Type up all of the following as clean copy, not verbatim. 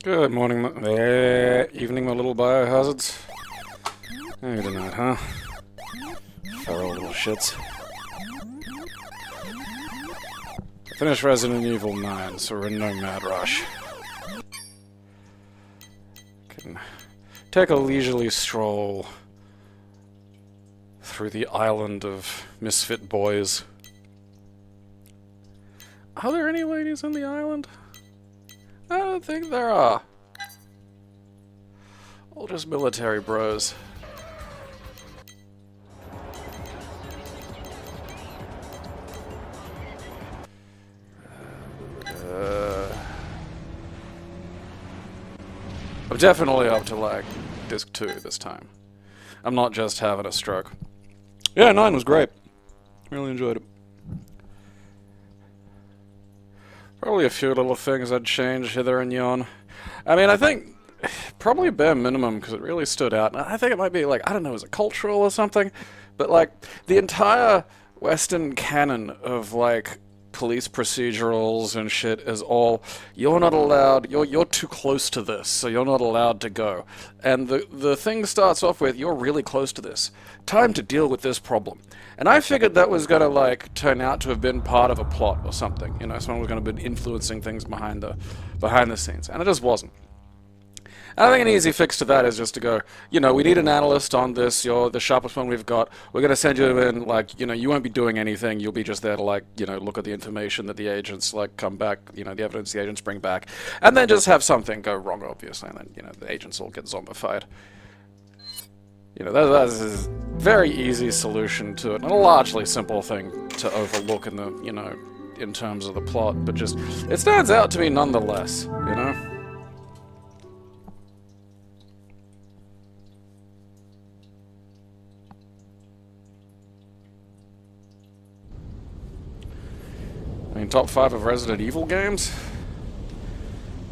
Good morning, evening, my little biohazards. How are you tonight, huh? Feral little shits. I finished Resident Evil 9, so we're in no mad rush. Can take a leisurely stroll through the island of misfit boys. Are there any ladies on the island? I don't think there are. All just military bros. I'm definitely up to like disc 2 this time. I'm not just having a stroke. Yeah, 9 was great. Really enjoyed it. Probably a few little things I'd change hither and yon. I mean, I think probably bare minimum, because it really stood out. And I think it might be like, I don't know, is it cultural or something? But like, the entire Western canon of like police procedurals and shit is all, you're not allowed, you're too close to this, so you're not allowed to go. And the thing starts off with, you're really close to this. Time to deal with this problem. And I figured that was going to like turn out to have been part of a plot or something. You know, someone was going to be influencing things behind the scenes. And it just wasn't. And I think an easy fix to that is just to go, you know, we need an analyst on this, you're the sharpest one we've got, we're going to send you in, like, you know, you won't be doing anything, you'll be just there to, like, you know, look at the information that the agents, like, come back, you know, the evidence the agents bring back, and then just have something go wrong, obviously, and then, you know, the agents all get zombified. You know, that is a very easy solution to it, and a largely simple thing to overlook in the, you know, in terms of the plot, but just, it stands out to me nonetheless, you know? I mean, top 5 of Resident Evil games?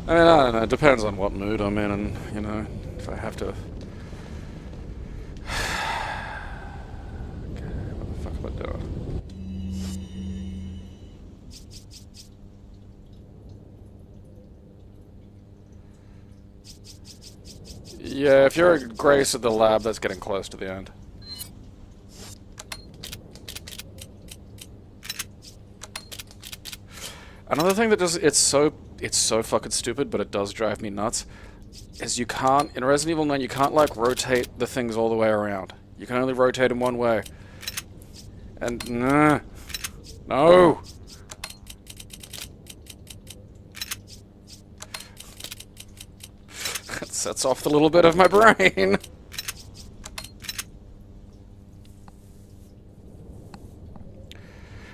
I mean, I don't know, it depends on what mood I'm in, and, you know, if I have to... Okay, what the fuck am I doing? Yeah, if you're a Grace at the lab, that's getting close to the end. Another thing that does, it's so fucking stupid, but it does drive me nuts, is you can't, in Resident Evil 9, you can't, like, rotate the things all the way around. You can only rotate them one way. And, nah. No! That sets off the little bit of my brain.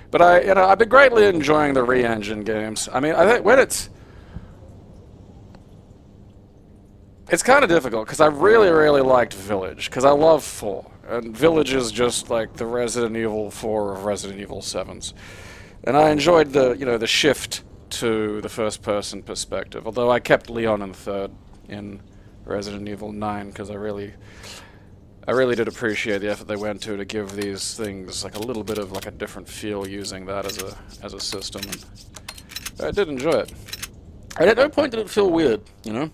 But you know, I've been greatly enjoying the re-engine games. I mean, I think when it's kind of difficult, because I really, really liked Village, because I love 4. And Village is just like the Resident Evil 4 of Resident Evil 7s. And I enjoyed the, you know, the shift to the first-person perspective, although I kept Leon in 3rd in Resident Evil 9, because I really did appreciate the effort they went to give these things like a little bit of like a different feel using that as a system, and I did enjoy it. And at no point did it feel weird, you know?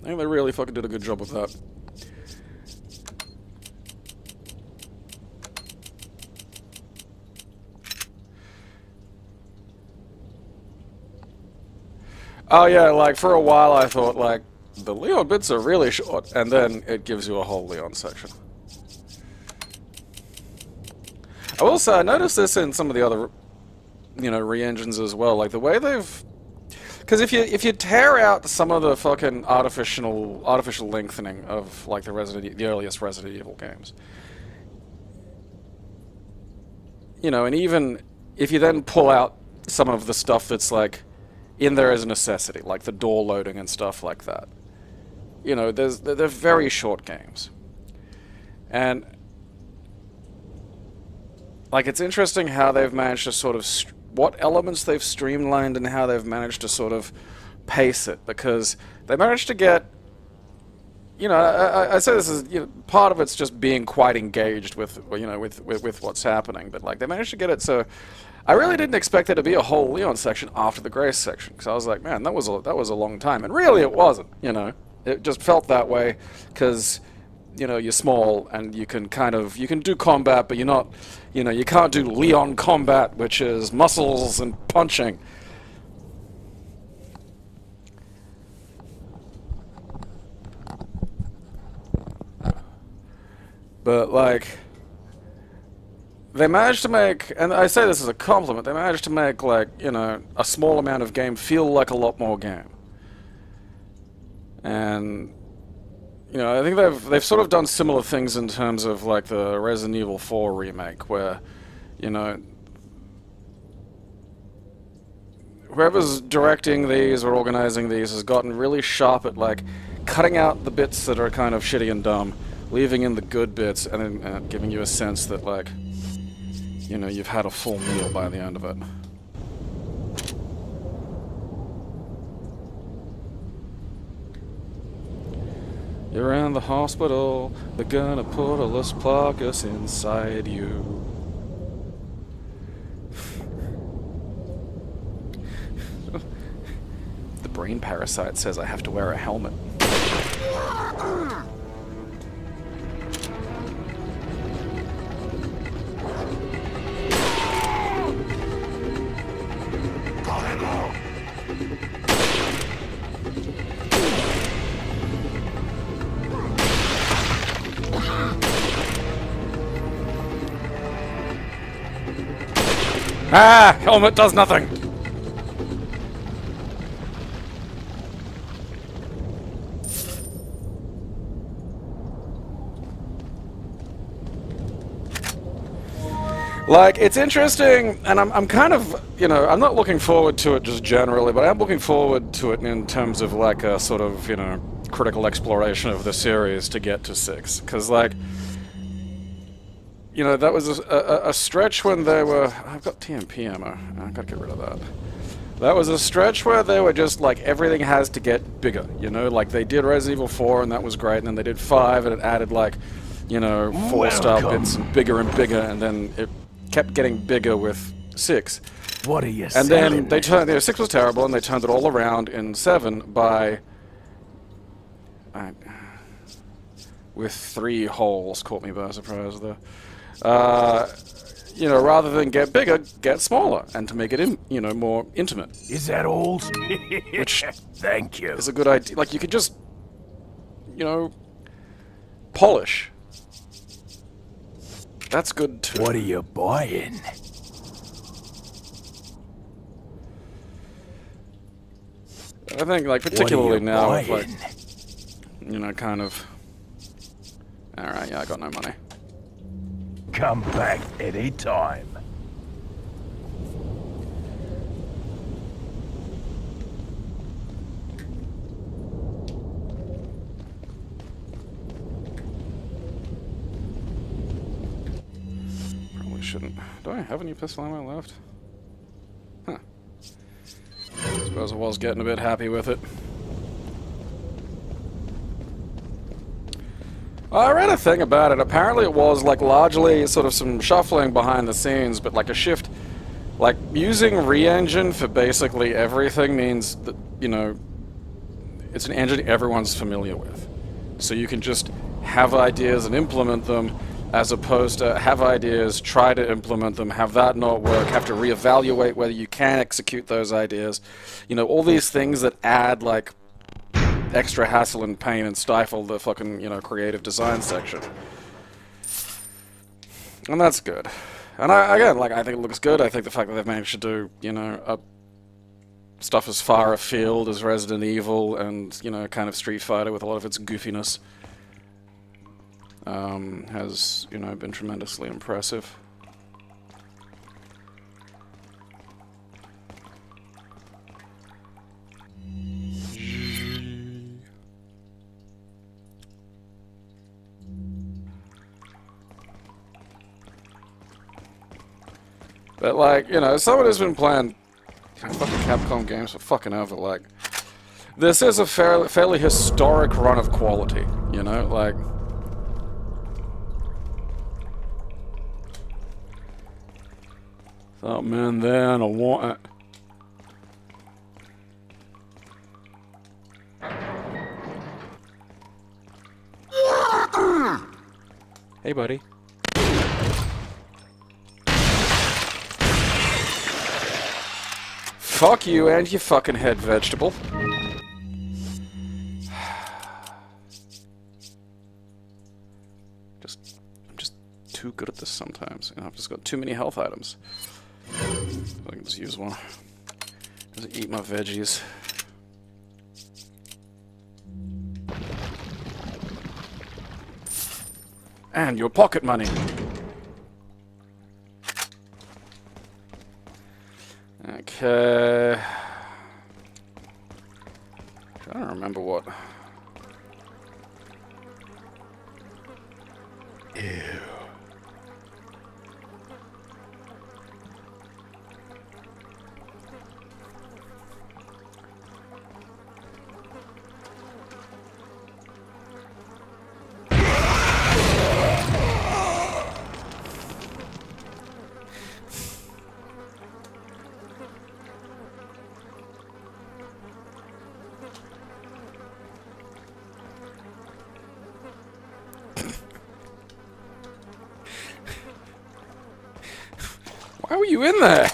I think they really fucking did a good job with that. Oh yeah, like for a while I thought like, the Leon bits are really short, and then it gives you a whole Leon section. I will say, I noticed this in some of the other, you know, re-engines as well. Like the way they've, because if you tear out some of the fucking artificial lengthening of like the earliest Resident Evil games, you know, and even if you then pull out some of the stuff that's like in there as a necessity, like the door loading and stuff like that. You know, they're very short games. And, like, it's interesting how they've managed to sort of, what elements they've streamlined and how they've managed to sort of pace it, because they managed to get, you know, I say this is, you know, part of it's just being quite engaged with, you know, with what's happening, but, like, they managed to get it so I really didn't expect there to be a whole Leon section after the Grace section, because I was like, man, that was a long time, and really it wasn't. You know, it just felt that way because, you know, you're small and you can do combat, but you're not, you know, you can't do Leon combat, which is muscles and punching. But like, they managed to make, and I say this as a compliment, they managed to make, like, you know, a small amount of game feel like a lot more game. And, you know, I think they've sort of done similar things in terms of, like, the Resident Evil 4 remake, where, you know, whoever's directing these or organizing these has gotten really sharp at, like, cutting out the bits that are kind of shitty and dumb, leaving in the good bits, and then giving you a sense that, like, you know, you've had a full meal by the end of it. You're in the hospital, they're gonna put a Las Plagas inside you. The brain parasite says I have to wear a helmet. Ah! Helmet does nothing! Like, it's interesting, and I'm kind of, you know, I'm not looking forward to it just generally, but I'm looking forward to it in terms of, like, a sort of, you know, critical exploration of the series to get to 6. Because, like, you know, that was a stretch when they were... I've got TMP ammo. I've got to get rid of that. That was a stretch where they were just like, everything has to get bigger, you know? Like, they did Resident Evil 4, and that was great, and then they did 5, and it added, like, you know, 4-star bits and bigger, and then it kept getting bigger with 6. What are you And then they turned... You know, 6 was terrible, and they turned it all around in 7 by... with 3 holes. Caught me by surprise there. You know, rather than get bigger, get smaller, and to make it, you know, more intimate. Is that all? Which thank you. Is a good idea. Like, you could just, you know, polish. That's good too. What are you buying? I think, like, particularly now, with, like, you know, kind of... Alright, yeah, I got no money. Come back any time. Probably shouldn't. Do I have any pistol ammo left? Huh. I suppose I was getting a bit happy with it. I read a thing about it. Apparently it was, like, largely sort of some shuffling behind the scenes, but, like, a shift. Like, using Re-Engine for basically everything means that, you know, it's an engine everyone's familiar with. So you can just have ideas and implement them, as opposed to have ideas, try to implement them, have that not work, have to reevaluate whether you can execute those ideas. You know, all these things that add, like, extra hassle and pain and stifle the fucking, you know, creative design section. And that's good. And again, like, I think it looks good. I think the fact that they've managed to do, you know, stuff as far afield as Resident Evil and, you know, kind of Street Fighter with a lot of its goofiness has, you know, been tremendously impressive. But, like, you know, as someone who's been playing, you know, fucking Capcom games for fucking ever, like, this is a fairly historic run of quality, you know, like... Something in there and I want it. Hey, buddy. Fuck you and your fucking head vegetable. I'm just too good at this sometimes. You know, I've just got too many health items. I can just use one. Just eat my veggies. And your pocket money. Okay. I don't remember what. Ew. Why were you in there?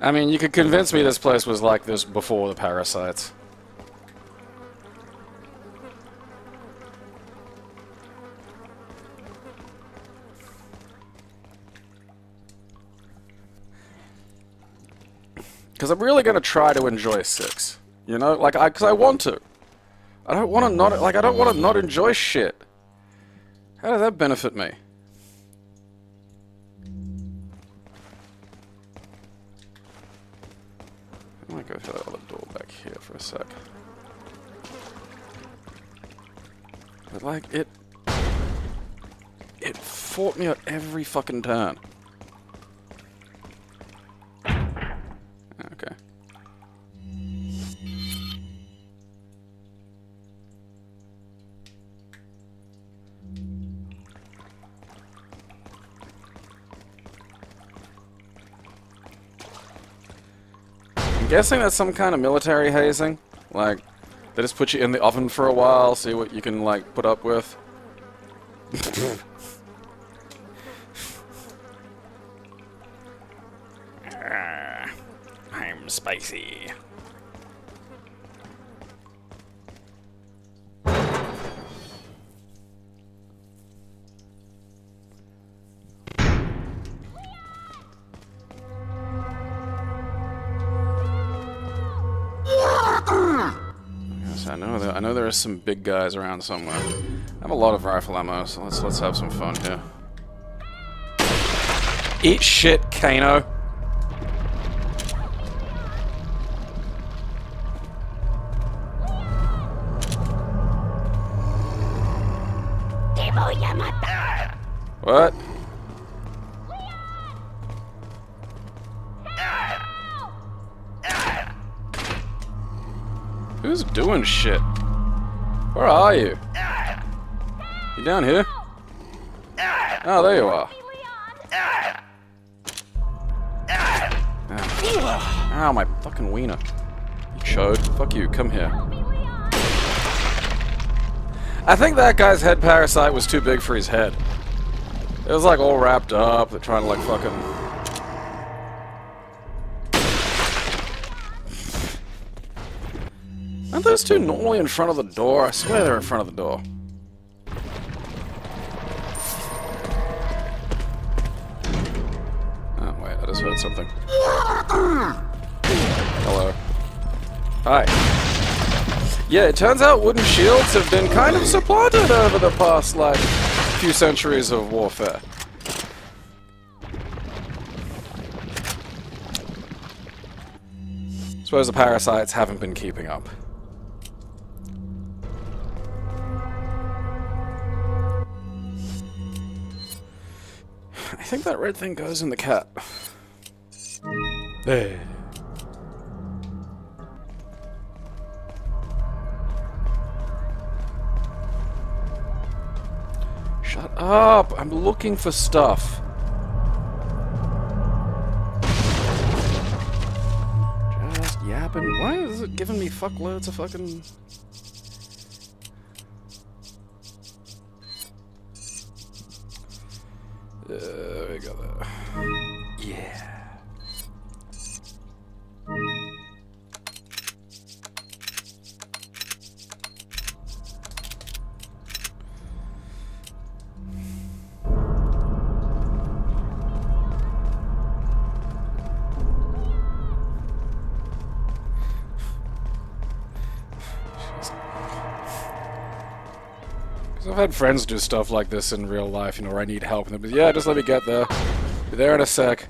I mean, you could convince me this place was like this before the parasites. Because I'm really going to try to enjoy 6. You know? Like, because I want to. I don't want to not, like, I don't want to not enjoy shit. How does that benefit me? I might go through that other door back here for a sec. But like, it fought me at every fucking turn. Okay. I'm guessing that's some kind of military hazing. Like, they just put you in the oven for a while, see what you can, like, put up with. I'm spicy. Yes, I know there are some big guys around somewhere. I have a lot of rifle ammo, so let's have some fun here. Eat shit, Kano. What? Who's doing shit? Where are you? You down here? Oh, there you are. Ow, my fucking wiener. You chode. Fuck you, come here. I think that guy's head parasite was too big for his head. It was like all wrapped up, they're trying to like fucking... Aren't those two normally in front of the door? I swear they're in front of the door. Oh, wait, I just heard something. Hello. Hi. Yeah, it turns out wooden shields have been kind of supplanted over the past, like, few centuries of warfare. Suppose the parasites haven't been keeping up. I think that red thing goes in the cat. There. Shut up! I'm looking for stuff. Just yapping. Why is it giving me fuckloads of fucking... we got that. Yeah. I've had friends do stuff like this in real life, you know, where I need help, and they'll be, yeah, just let me get there. Be there in a sec.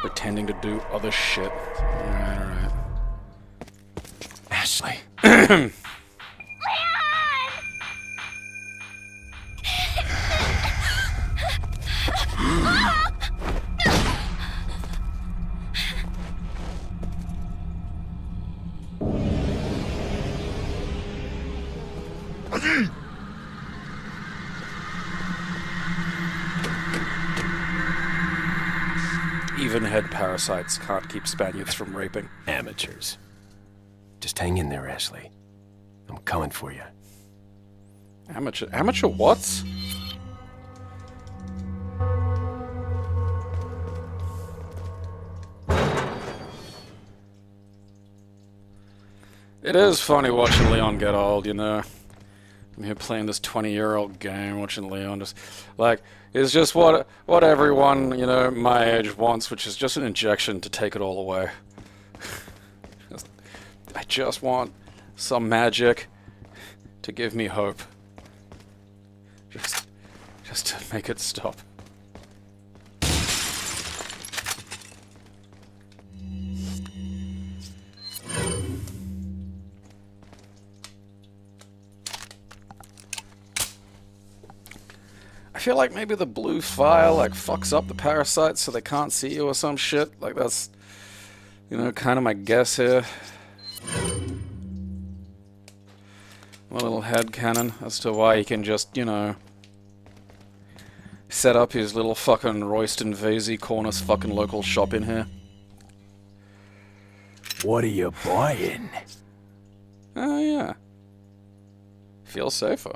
Pretending to do other shit. Alright, alright. Ashley. Even head parasites can't keep Spaniards from raping. Amateurs. Just hang in there, Ashley. I'm coming for you. Amateur what? It is funny watching Leon get old, you know. I'm here playing this 20-year-old game, watching Leon just, like, it's just what everyone, you know, my age wants, which is just an injection to take it all away. I just want some magic to give me hope. Just to make it stop. I feel like maybe the blue fire, like, fucks up the parasites so they can't see you or some shit. Like, that's, you know, kind of my guess here. A little headcanon as to why he can just, you know, set up his little fucking Royston Vasey Corners fucking local shop in here. What are you buying? Oh, yeah. Feel safer.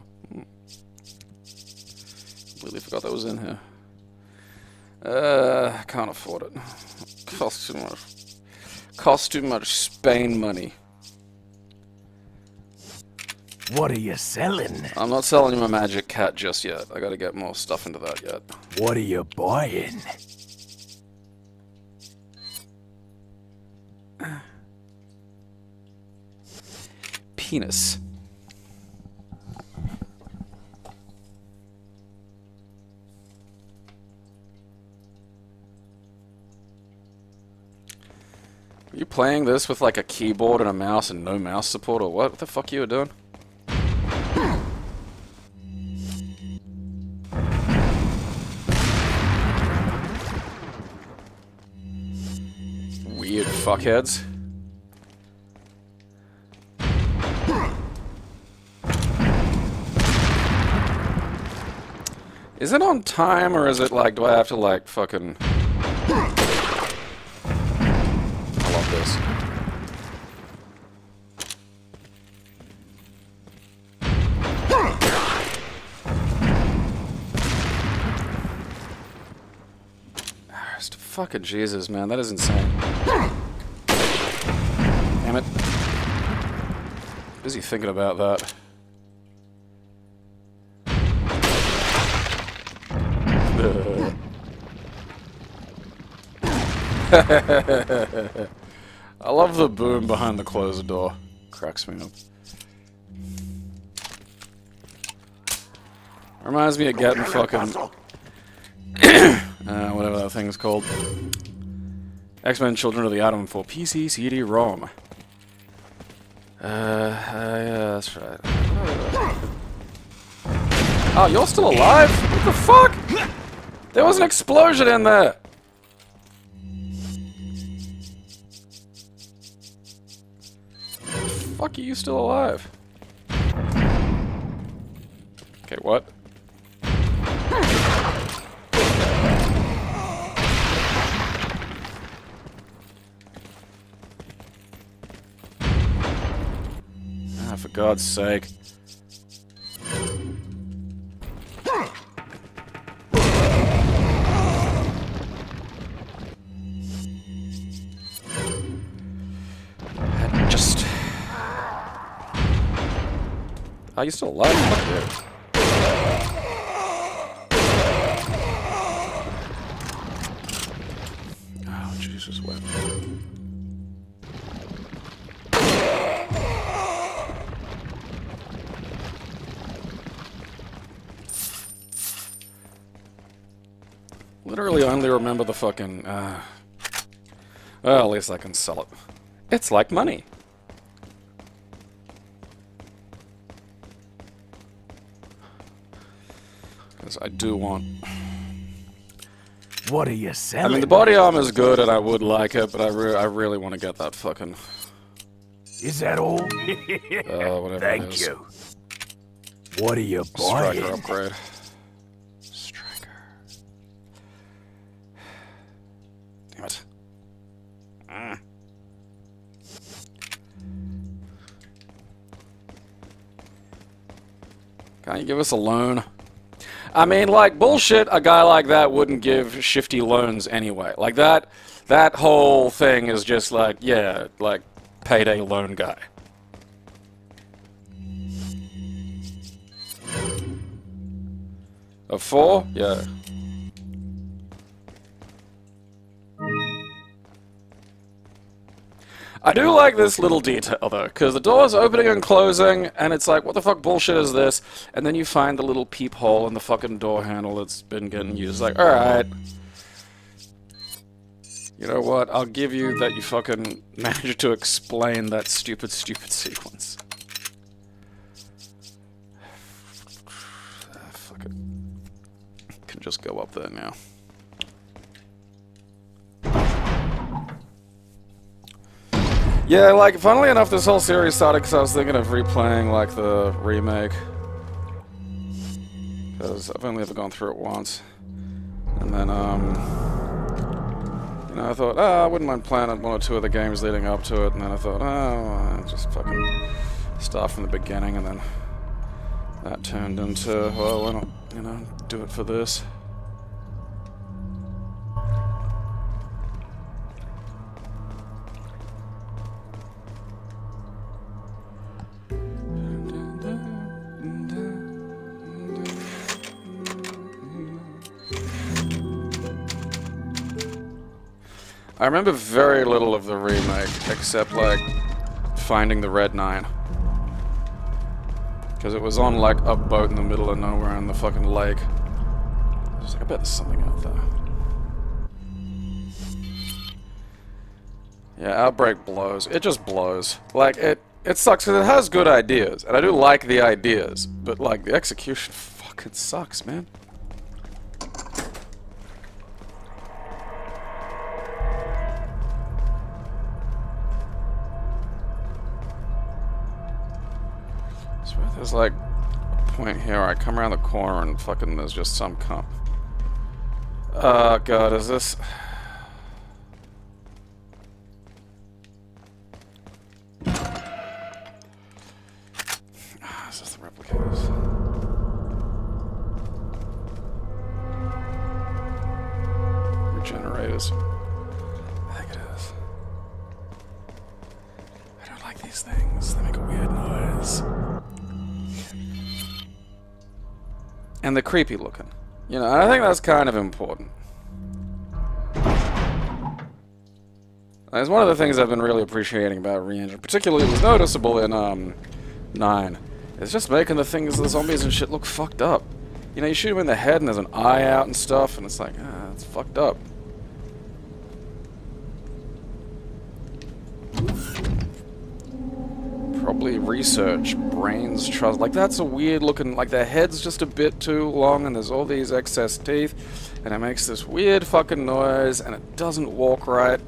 Completely forgot that was in here. I can't afford it. Costs too much. Costs too much Spain money. What are you selling? I'm not selling you my magic cat just yet. I gotta get more stuff into that yet. What are you buying? Penis. Are you playing this with like a keyboard and a mouse and no mouse support or what? What the fuck you were doing? Weird fuckheads. Is it on time or is it like, do I have to like fucking... I love this. Fucking Jesus, man, that is insane. Damn it. Busy thinking about that. I love the boom behind the closed door. Cracks me up. Reminds me of getting fucking... whatever that thing's called. X-Men Children of the Atom for PC CD-ROM. Yeah, that's right. Oh, you're still alive? What the fuck? There was an explosion in there! Fuck, are you still alive? Okay, what? Ah, for God's sake. Just... Are you still alive? Fuck you. Oh, Jesus, what? Literally only remember the fucking, well, at least I can sell it. It's like money. Because I do want... What are you selling? I mean, the body armor is good and I would like it, but I really want to get that fucking... Is that all? whatever it Thank is. you. What are you buying? Striker upgrade. Striker. Damn it. Can't you give us a loan? I mean, like, bullshit, a guy like that wouldn't give shifty loans anyway. Like, that whole thing is just like, yeah, like, payday loan guy. A 4? Yeah. I do like this little detail, though, because the door's opening and closing, and it's like, what the fuck bullshit is this? And then you find the little peephole in the fucking door handle that's been getting used. Like, alright. You know what? I'll give you that you fucking managed to explain that stupid sequence. Fuck it. Can just go up there now. Yeah, like, funnily enough, this whole series started because I was thinking of replaying, like, the remake. Because I've only ever gone through it once. And then, you know, I thought, I wouldn't mind playing one or two of the games leading up to it. And then I thought, I'll just fucking start from the beginning. And then that turned into, well, why not, you know, do it for this. I remember very little of the remake, except, like, finding the Red 9. Because it was on, like, a boat in the middle of nowhere in the fucking lake. I was like, I bet there's something out there. Yeah, Outbreak blows. It just blows. Like, it sucks because it has good ideas, and I do like the ideas, but, like, the execution fucking sucks, man. There's like a point here where I come around the corner and fucking there's just some cunt. Oh god, is this... Is this the replicators? Regenerators. I think it is. I don't like these things. They make a weird noise. And they're creepy looking. You know, I think that's kind of important. It's one of the things I've been really appreciating about Re-Engine. Particularly, it was noticeable in, 9. It's just making the things, the zombies and shit, look fucked up. You know, you shoot them in the head and there's an eye out and stuff, and it's like, it's fucked up. Probably research, brains, trust. Like, that's a weird looking, like, their head's just a bit too long and there's all these excess teeth and it makes this weird fucking noise and it doesn't walk right.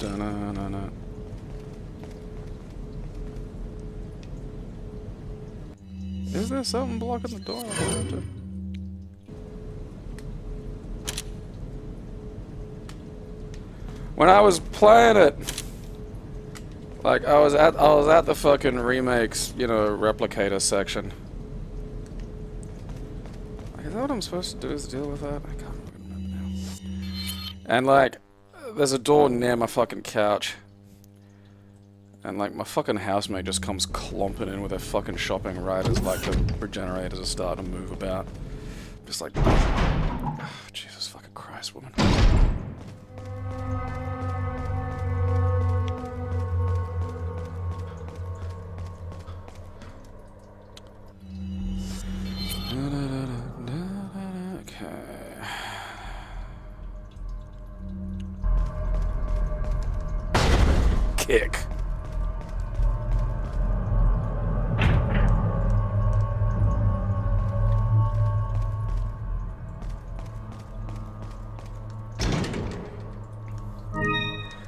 Da-na-na-na. Is there something blocking the door? When I was playing it, like I was at the fucking remakes, you know, replicator section. Like, is that what I'm supposed to do? Is deal with that? I can't remember now. And like, there's a door near my fucking couch. And like, my fucking housemate just comes clomping in with her fucking shopping right as like the regenerators are starting to move about. Just like, oh, Jesus fucking Christ, woman. Kick.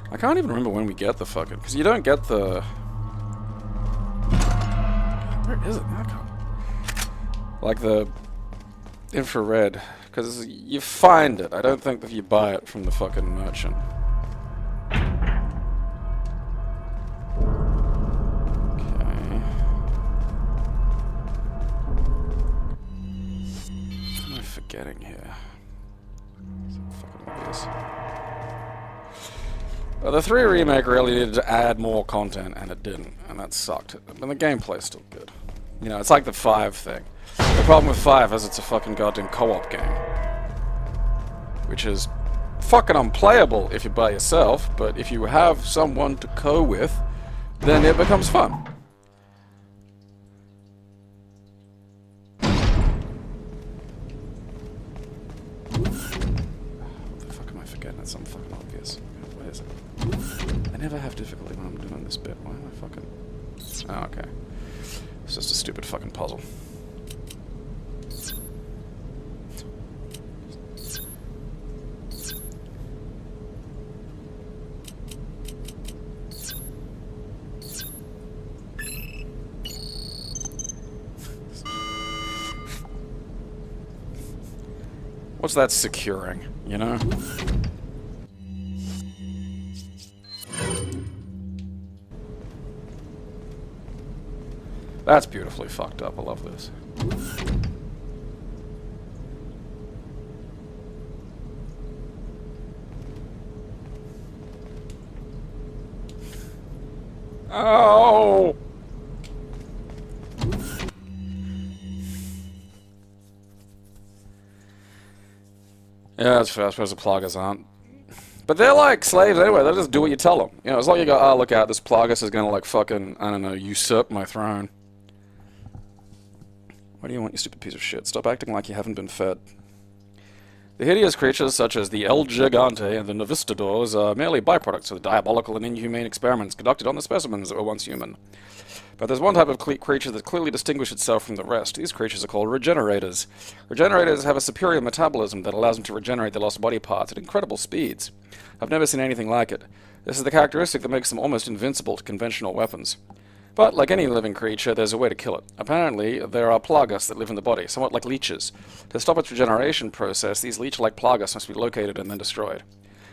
I can't even remember when we get the fucking, because you don't get the. Where is it? Like the infrared, because you find it. I don't think that you buy it from the fucking merchant. Getting here. So fucking obvious. Well, the 3 remake really needed to add more content, and it didn't, and that sucked. And the gameplay's still good. You know, it's like the 5 thing. The problem with 5 is it's a fucking goddamn co-op game, which is fucking unplayable if you're by yourself, but if you have someone to co-with, then it becomes fun. That's something fucking obvious. Where is it? I never have difficulty when I'm doing this bit. Why am I fucking... Oh, okay. It's just a stupid fucking puzzle. What's that securing, you know? That's beautifully fucked up. I love this. Oh! Yeah, that's fair. I suppose the Plagas aren't. But they're like slaves anyway. They'll just do what you tell them. You know, it's like you go, oh, look out, this Plagas is gonna like fucking, I don't know, usurp my throne. What do you want, you stupid piece of shit? Stop acting like you haven't been fed. The hideous creatures such as the El Gigante and the Novistadors are merely byproducts of the diabolical and inhumane experiments conducted on the specimens that were once human. But there's one type of creature that clearly distinguishes itself from the rest. These creatures are called Regenerators. Regenerators have a superior metabolism that allows them to regenerate their lost body parts at incredible speeds. I've never seen anything like it. This is the characteristic that makes them almost invincible to conventional weapons. But, like any living creature, there's a way to kill it. Apparently, there are plagas that live in the body, somewhat like leeches. To stop its regeneration process, these leech-like plagas must be located and then destroyed.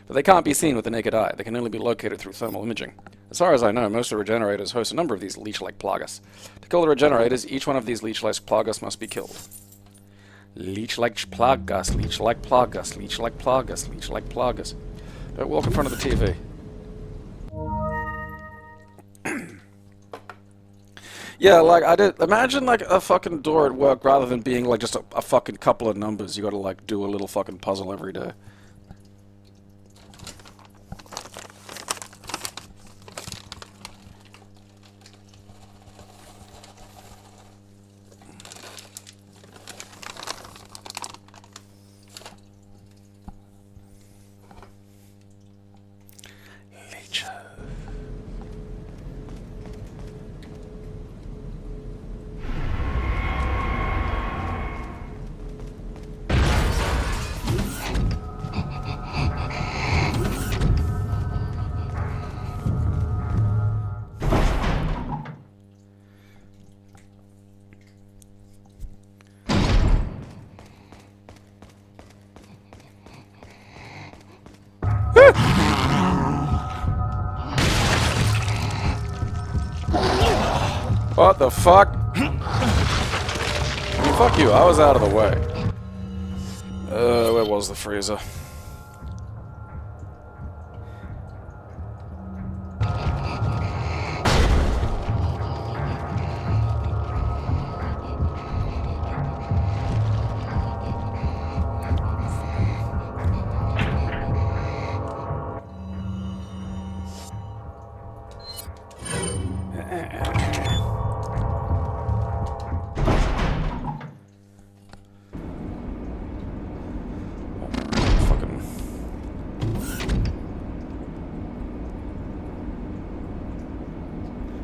But they can't be seen with the naked eye. They can only be located through thermal imaging. As far as I know, most of the Regenerators host a number of these leech-like plagas. To kill the Regenerators, each one of these leech-like plagas must be killed. Leech-like plagas, leech-like plagas, leech-like plagas, leech-like plagas. Don't walk in front of the TV. Yeah, like, I did... Imagine, like, a fucking door at work rather than being, like, just a fucking couple of numbers. You gotta, like, do a little fucking puzzle every day. What the fuck? Fuck you, I was out of the way. Where was the freezer?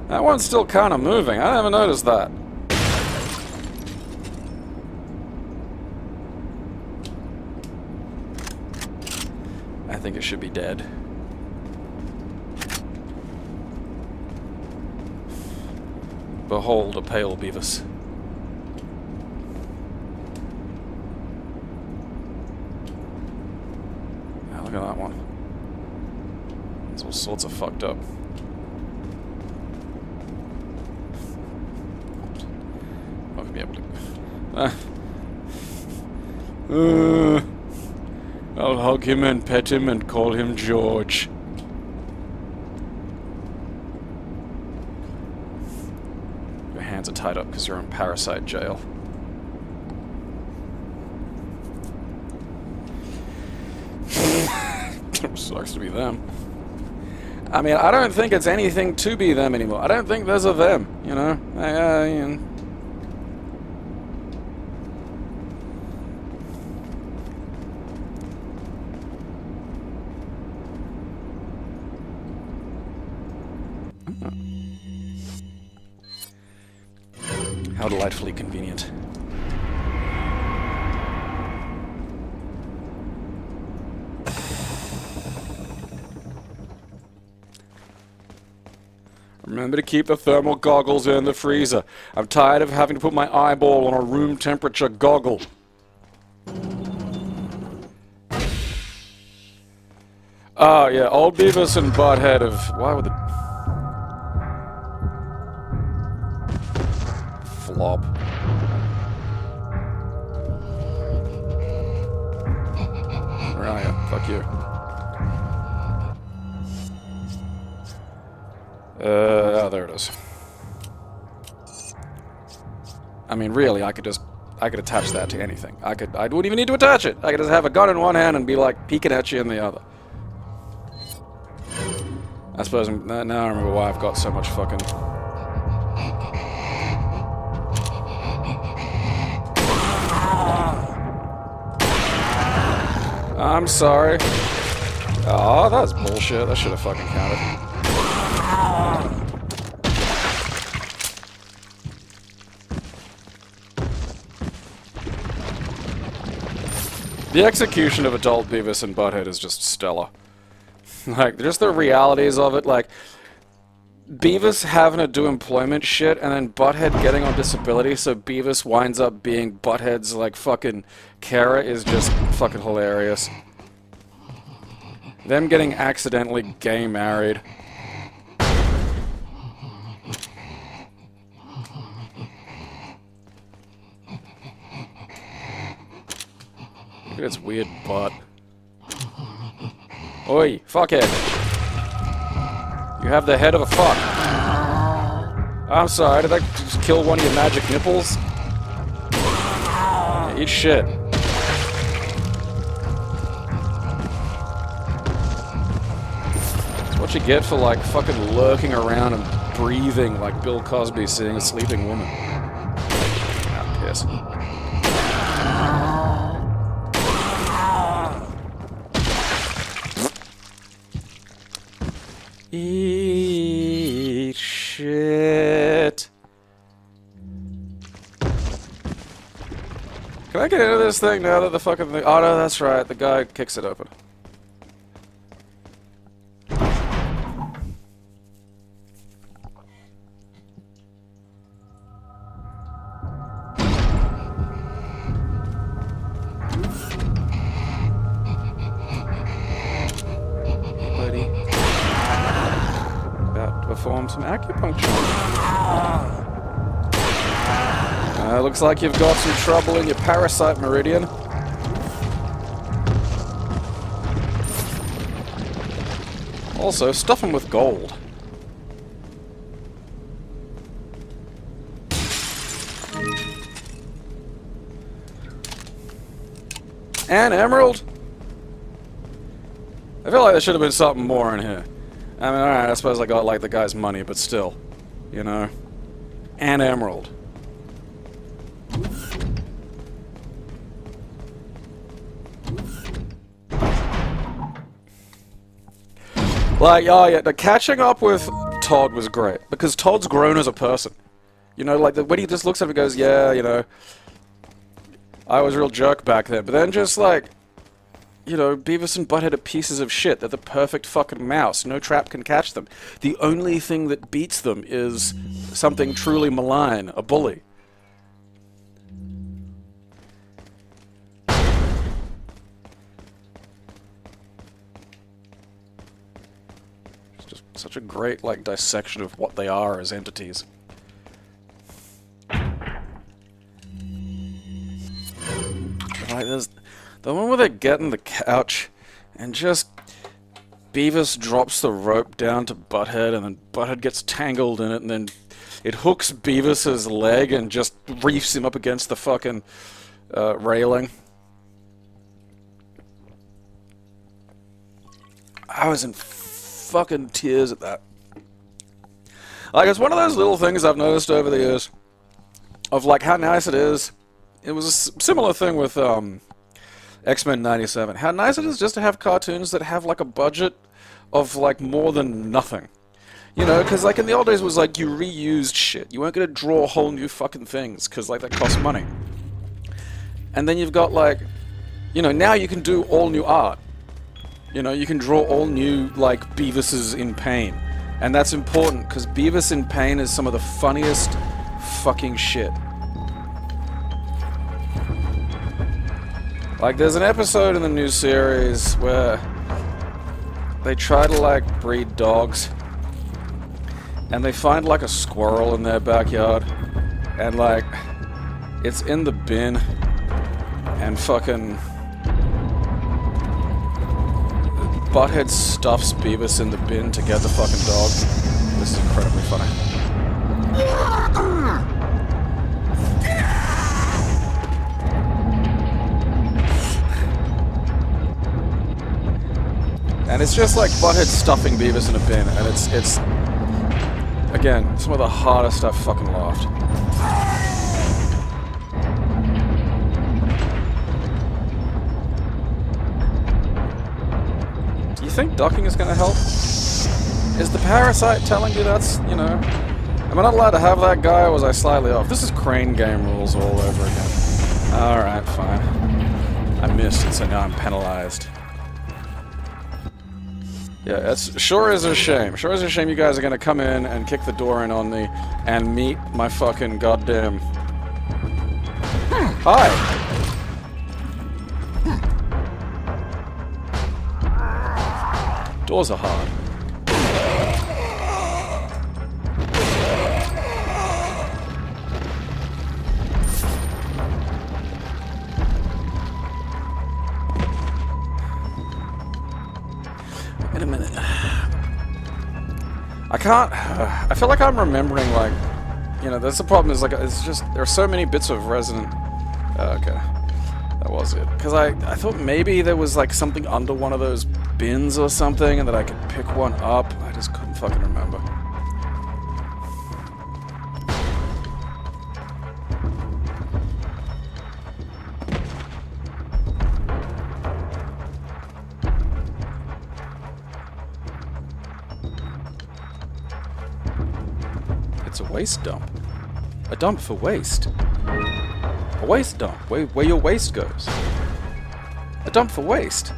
That one's still kind of moving. I never noticed that. I think it should be dead. Behold a pale Beavis. Ah, look at that one. It's all sorts of fucked up. Be able to. I'll hug him and pet him and call him George. Your hands are tied up because you're in parasite jail. Sucks to be them. I mean, I don't think it's anything to be them anymore. I don't think there's a them, you know? You know. How delightfully convenient. Remember to keep the thermal goggles in the freezer. I'm tired of having to put my eyeball on a room temperature goggle. Oh yeah, old Beavis and Butthead of... Why would the... Flop. Where are you? Fuck you. Oh, there it is. I mean, really, I could attach that to anything. I wouldn't even need to attach it. I could just have a gun in one hand and be like peeking at you in the other. I suppose now I remember why I've got so much fucking... I'm sorry. Oh, that's bullshit. That should have fucking counted. The execution of adult Beavis and Butthead is just stellar. Like, just the realities of it, like... Beavis having to do employment shit, and then Butthead getting on disability, so Beavis winds up being Butthead's, like, fucking carer is just fucking hilarious. Them getting accidentally gay married. Look at its weird butt. Oi, fuckhead. You have the head of a fuck. I'm sorry, did that just kill one of your magic nipples? Yeah, eat shit. That's what you get for, like, fucking lurking around and breathing like Bill Cosby seeing a sleeping woman. Ah, piss. Eat shit. Can I get into this thing now that the fucking thing... Oh no, that's right, the guy kicks it open. Perform some acupuncture. Looks like you've got some trouble in your parasite meridian. Also, stuff them with gold. And emerald? I feel like there should have been something more in here. I mean, alright, I suppose I got, like, the guy's money, but still. You know? And emerald. Like, oh yeah, the catching up with Todd was great, because Todd's grown as a person. You know, like, when he just looks at him and goes, yeah, you know, I was a real jerk back then, but then just, like, you know, Beavis and Butthead are pieces of shit. They're the perfect fucking mouse. No trap can catch them. The only thing that beats them is something truly malign, a bully. It's just such a great, like, dissection of what they are as entities. Like, there's the one where they get in the couch and just Beavis drops the rope down to Butthead and then Butthead gets tangled in it and then it hooks Beavis's leg and just reefs him up against the fucking railing. I was in fucking tears at that. Like, it's one of those little things I've noticed over the years of, like, how nice it is. It was a similar thing with X-Men 97. How nice it is just to have cartoons that have, like, a budget of, like, more than nothing. You know, because, like, in the old days it was like you reused shit. You weren't going to draw whole new fucking things because, like, that cost money. And then you've got, like, you know, now you can do all new art. You know, you can draw all new, like, Beavises in pain. And that's important because Beavis in pain is some of the funniest fucking shit. Like, there's an episode in the new series where they try to, like, breed dogs. And they find, like, a squirrel in their backyard. And, like, it's in the bin. And fucking Butthead stuffs Beavis in the bin to get the fucking dog. This is incredibly funny. And it's just like Butthead stuffing Beavis in a bin, and it's again, some of the hardest I've fucking laughed. Do you think ducking is gonna help? Is the parasite telling you that's, you know... Am I not allowed to have that guy, or was I slightly off? This is crane game rules all over again. Alright, fine. I missed it, so now I'm penalized. Yeah, it sure is a shame. Sure is a shame you guys are gonna come in and kick the door in on me and meet my fucking goddamn... Hi! Doors are hard. Wait a minute. I can't... I feel like I'm remembering, like... You know, that's the problem, is, like, it's just... There are so many bits of Resident... okay. That was it. Because I thought maybe there was, like, something under one of those bins or something, and that I could pick one up. I just couldn't fucking remember. It's a waste dump. A dump for waste. A waste dump, where your waste goes. A dump for waste.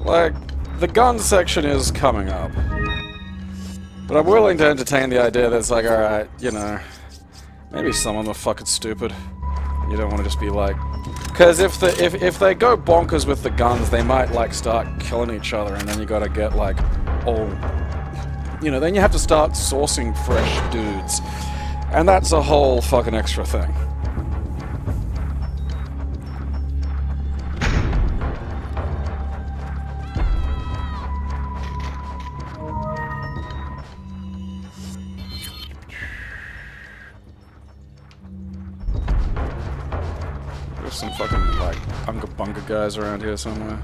Like, the gun section is coming up. But I'm willing to entertain the idea that it's like, alright, you know, Maybe some of them are fucking stupid. You don't want to just be like... Because if they go bonkers with the guns, they might, like, start killing each other, and then you gotta get, like, all... You know, then you have to start sourcing fresh dudes. And that's a whole fucking extra thing. There's some fucking, like, unga bunga guys around here somewhere.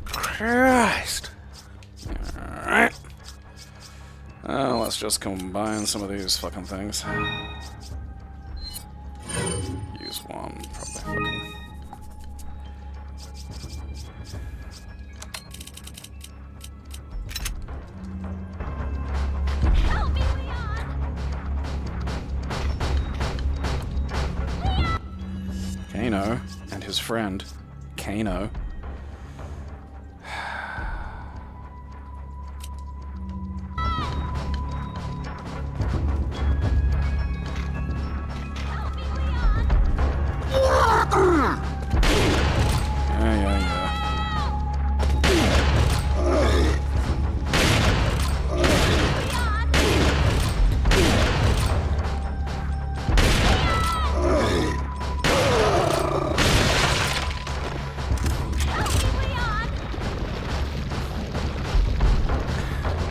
Christ! Alright. Let's just combine some of these fucking things. Use one, probably fucking... Kano and his friend, Kano.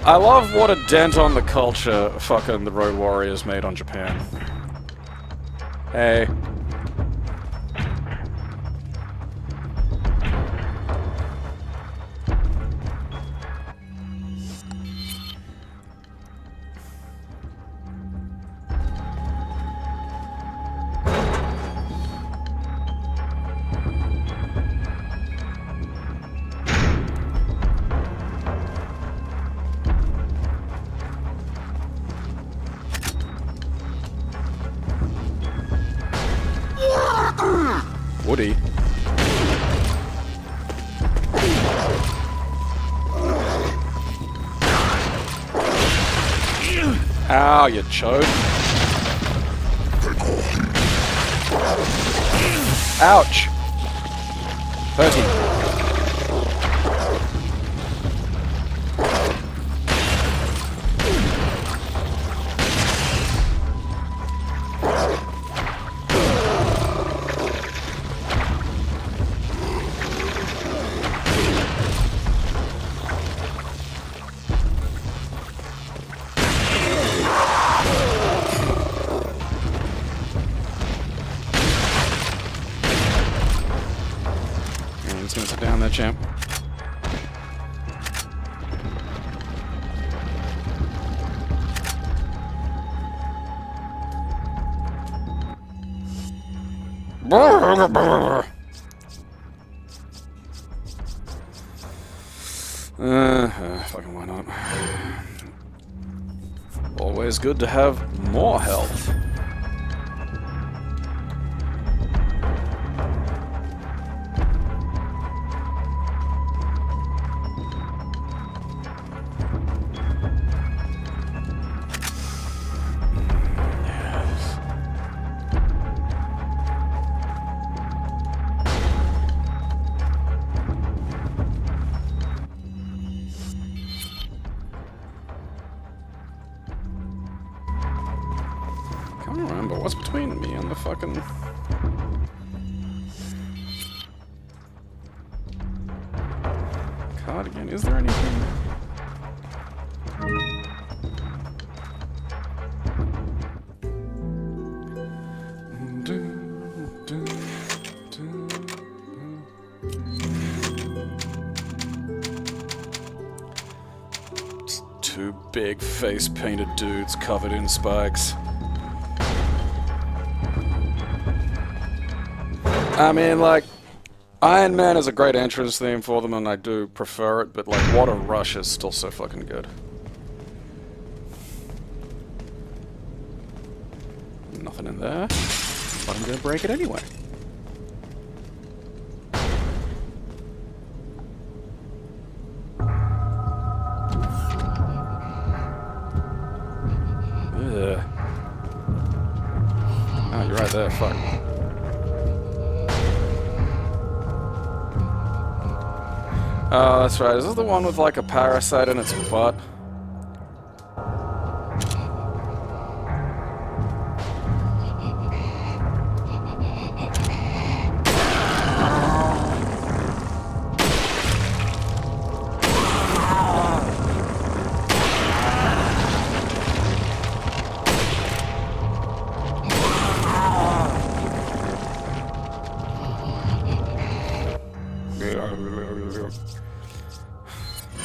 I love what a dent on the culture fucking the Road Warriors made on Japan. Hey. Woody. Ow, you chode. Ouch. Hurting. Gonna sit down there, champ. Fucking why not? Always good to have more health. I can't remember what's between me and the fucking... cardigan. Is there anything? Just two big face-painted dudes covered in spikes. I mean, like, Iron Man is a great entrance theme for them, and I do prefer it, but, like, What a Rush is still so fucking good. Nothing in there, but I'm gonna break it anyway. right there, fuck. Oh, that's right. Is this the one with like a parasite in its butt?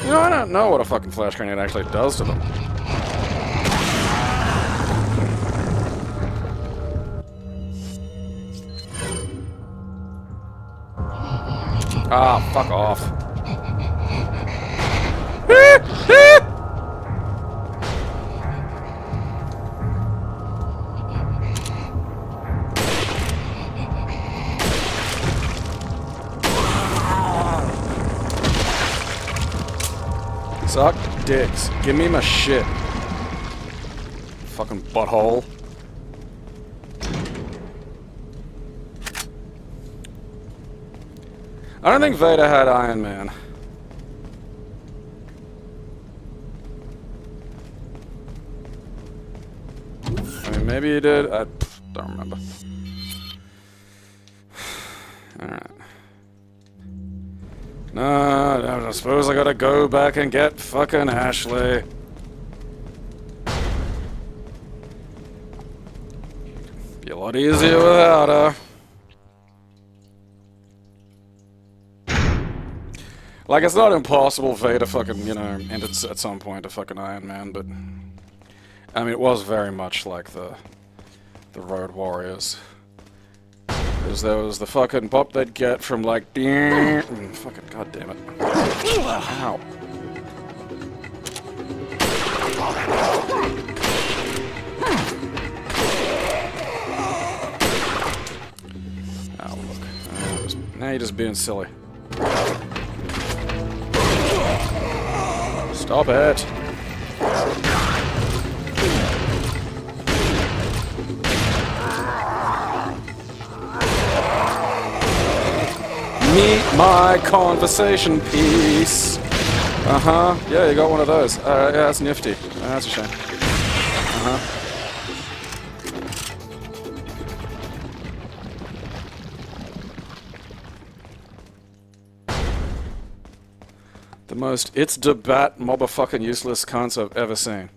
You know, I don't know what a fucking flash grenade actually does to them. Ah, fuck off. Suck dicks. Give me my shit. Fucking butthole. I don't think Vader had Iron Man. I mean, maybe he did. I don't remember. Alright. No, I suppose I gotta go back and get fucking Ashley. Be a lot easier without her. Like, it's not impossible for Vader fucking, you know, ended at some point a fucking Iron Man, but... I mean, it was very much like the Road Warriors. Because there was the fucking bop they'd get from, like, fucking goddammit. Ow. Oh, look. Now you're just being silly. Stop it. Meet my conversation piece. Uh-huh. Yeah, you got one of those. Yeah, that's nifty. That's a shame. Uh-huh. The most it's debat motherfucking useless cunts I've ever seen.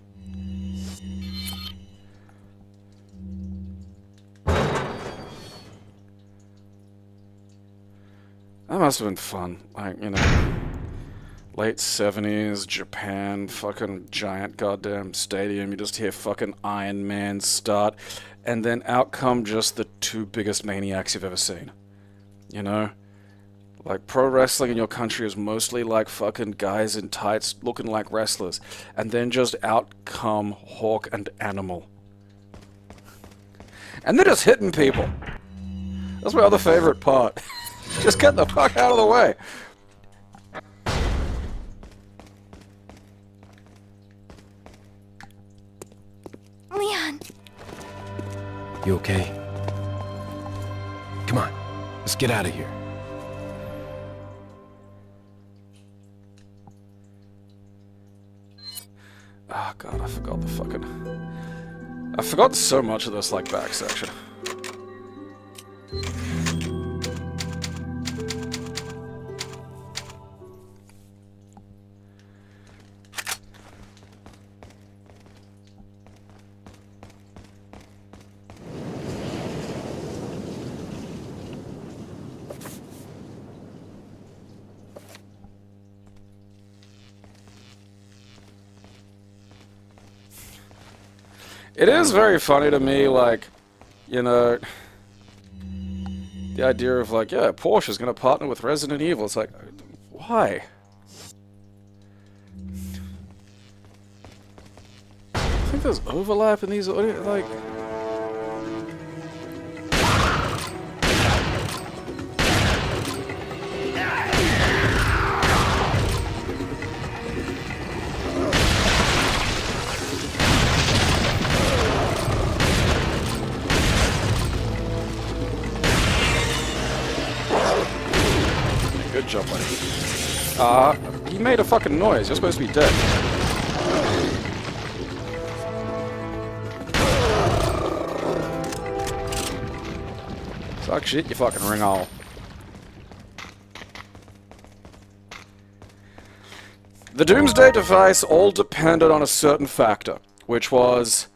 That must have been fun. Like, you know, late 70s, Japan, fucking giant goddamn stadium. You just hear fucking Iron Man start, and then out come just the two biggest maniacs you've ever seen. You know? Like, pro wrestling in your country is mostly like fucking guys in tights looking like wrestlers. And then just out come Hawk and Animal. And they're just hitting people. That's my other favorite part. Just get the fuck out of the way. Leon. You okay? Come on, let's get out of here. Oh god, I forgot the fucking... I forgot so much of this, like, back section. It is very funny to me, like, you know, the idea of, like, yeah, Porsche's gonna partner with Resident Evil. It's like, why? I think there's overlap in these, like... He made a fucking noise. You're supposed to be dead. Suck shit, you fucking ringhole. The Doomsday device all depended on a certain factor, which was...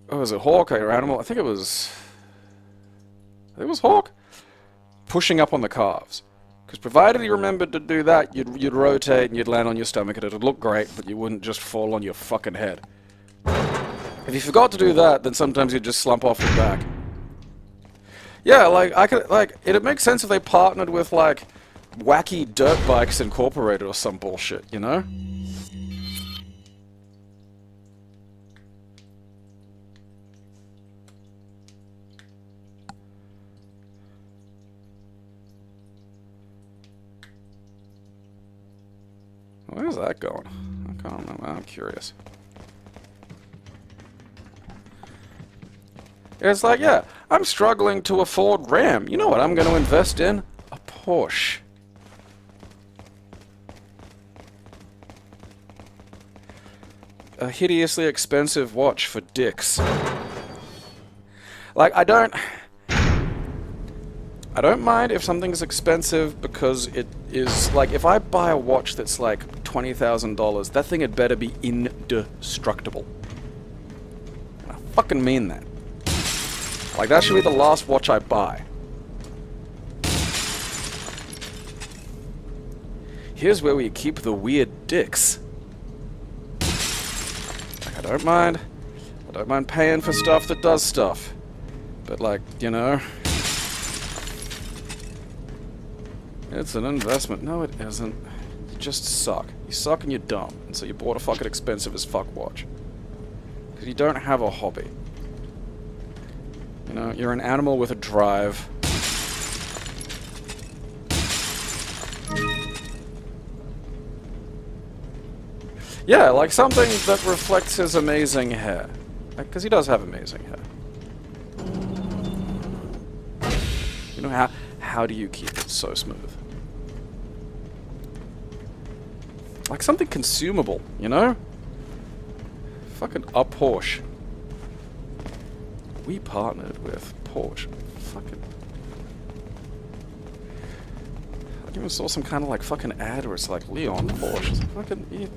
Oh, was it Hawk or Animal? I think it was Hawk? Pushing up on the calves. Because provided you remembered to do that, you'd rotate and you'd land on your stomach and it'd look great, but you wouldn't just fall on your fucking head. If you forgot to do that, then sometimes you'd just slump off your back. Yeah, it'd make sense if they partnered with, like, Wacky Dirt Bikes Incorporated or some bullshit, you know? Where's that going? I can't remember. I'm curious. It's like, yeah, I'm struggling to afford RAM. You know what I'm going to invest in? A Porsche. A hideously expensive watch for dicks. Like, I don't mind if something's expensive because it is, like, if I buy a watch that's like $20,000, that thing had better be indestructible. I fucking mean that. Like, that should be the last watch I buy. Here's where we keep the weird dicks. Like, I don't mind paying for stuff that does stuff. But, like, you know... It's an investment. No, it isn't. You just suck. You suck and you're dumb. And so you bought a fucking expensive as fuck watch. Because you don't have a hobby. You know, you're an animal with a drive. Yeah, like something that reflects his amazing hair. Because he does have amazing hair. You know, how do you keep it so smooth? Like something consumable, you know? Fucking a Porsche. We partnered with Porsche. Fucking... I even saw some kind of like fucking ad where it's like, Leon Porsche. It's like, fucking...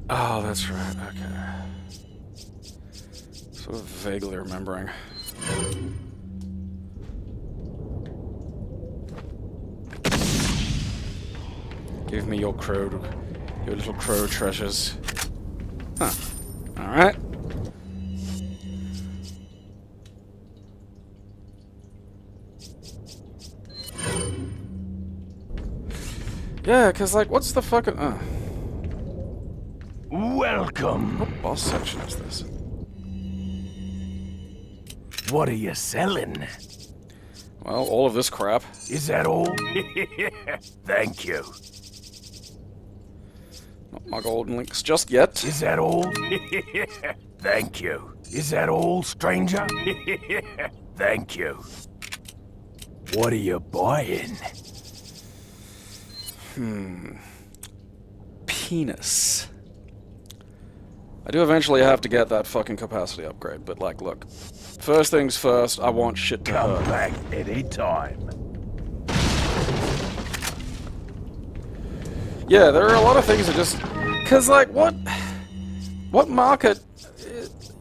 Oh, that's right, okay. Sort of vaguely remembering. Give me your little crow treasures. Huh. Alright. Yeah, cause like, what's the fucking... Welcome. What boss section is this? What are you selling? Well, all of this crap. Is that all? Thank you. Not my golden links just yet. Is that all? Thank you. Is that all, stranger? Thank you. What are you buying? Penis. I do eventually have to get that fucking capacity upgrade, but like, look. First things first, I want shit to Come hurt. back anytime. Yeah, there are a lot of things that just... Cause like, what market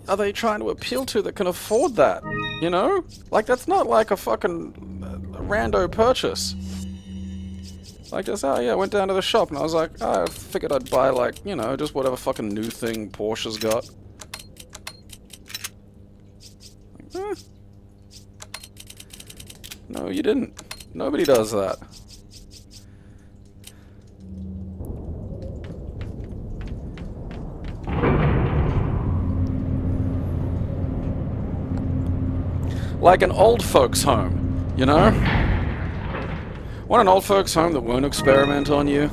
are they trying to appeal to that can afford that? You know? Like, that's not like a fucking rando purchase. Like, just, oh yeah, I went down to the shop and I was like, oh, I figured I'd buy, like, you know, just whatever fucking new thing Porsche's got. Like, no, you didn't. Nobody does that. Like an old folks' home, you know? Want an old folks' home that won't experiment on you?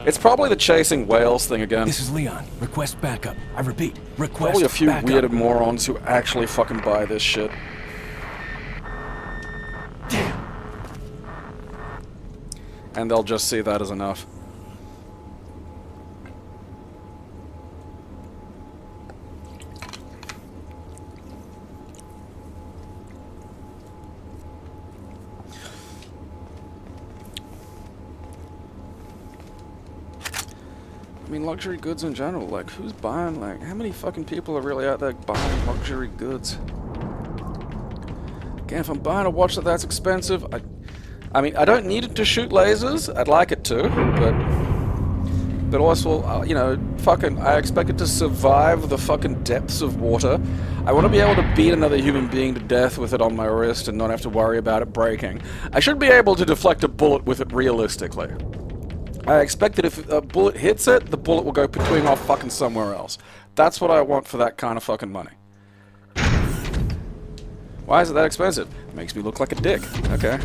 It's probably the chasing whales thing again. This is Leon. Request backup. I repeat, request Probably a few backup. weird morons who actually fucking buy this shit. Damn. And they'll just see that as enough. I mean, luxury goods in general, like, who's buying, like, how many fucking people are really out there buying luxury goods? Again, if I'm buying a watch that's expensive, I mean, I don't need it to shoot lasers, I'd like it to, but also, you know, fucking, I expect it to survive the fucking depths of water. I want to be able to beat another human being to death with it on my wrist and not have to worry about it breaking. I should be able to deflect a bullet with it realistically. I expect that if a bullet hits it, the bullet will go between off fucking somewhere else. That's what I want for that kind of fucking money. Why is it that expensive? It makes me look like a dick, okay?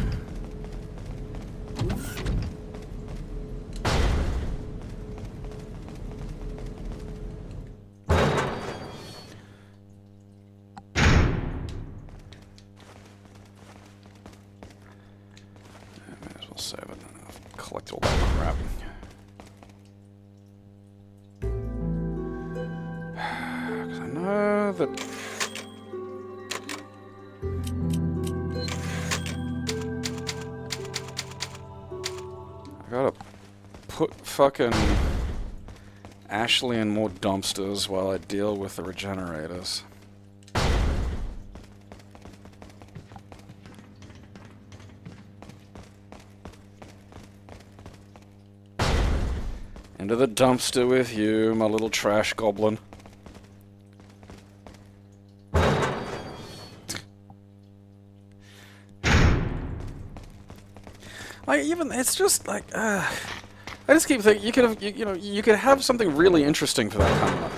May as well save it. Collect all that crap. Because I know that... I gotta put fucking Ashley in more dumpsters while I deal with the regenerators. Into the dumpster with you, my little trash goblin. Like, even, it's just like, I just keep thinking, you could have, you know, you could have something really interesting for that kind of money.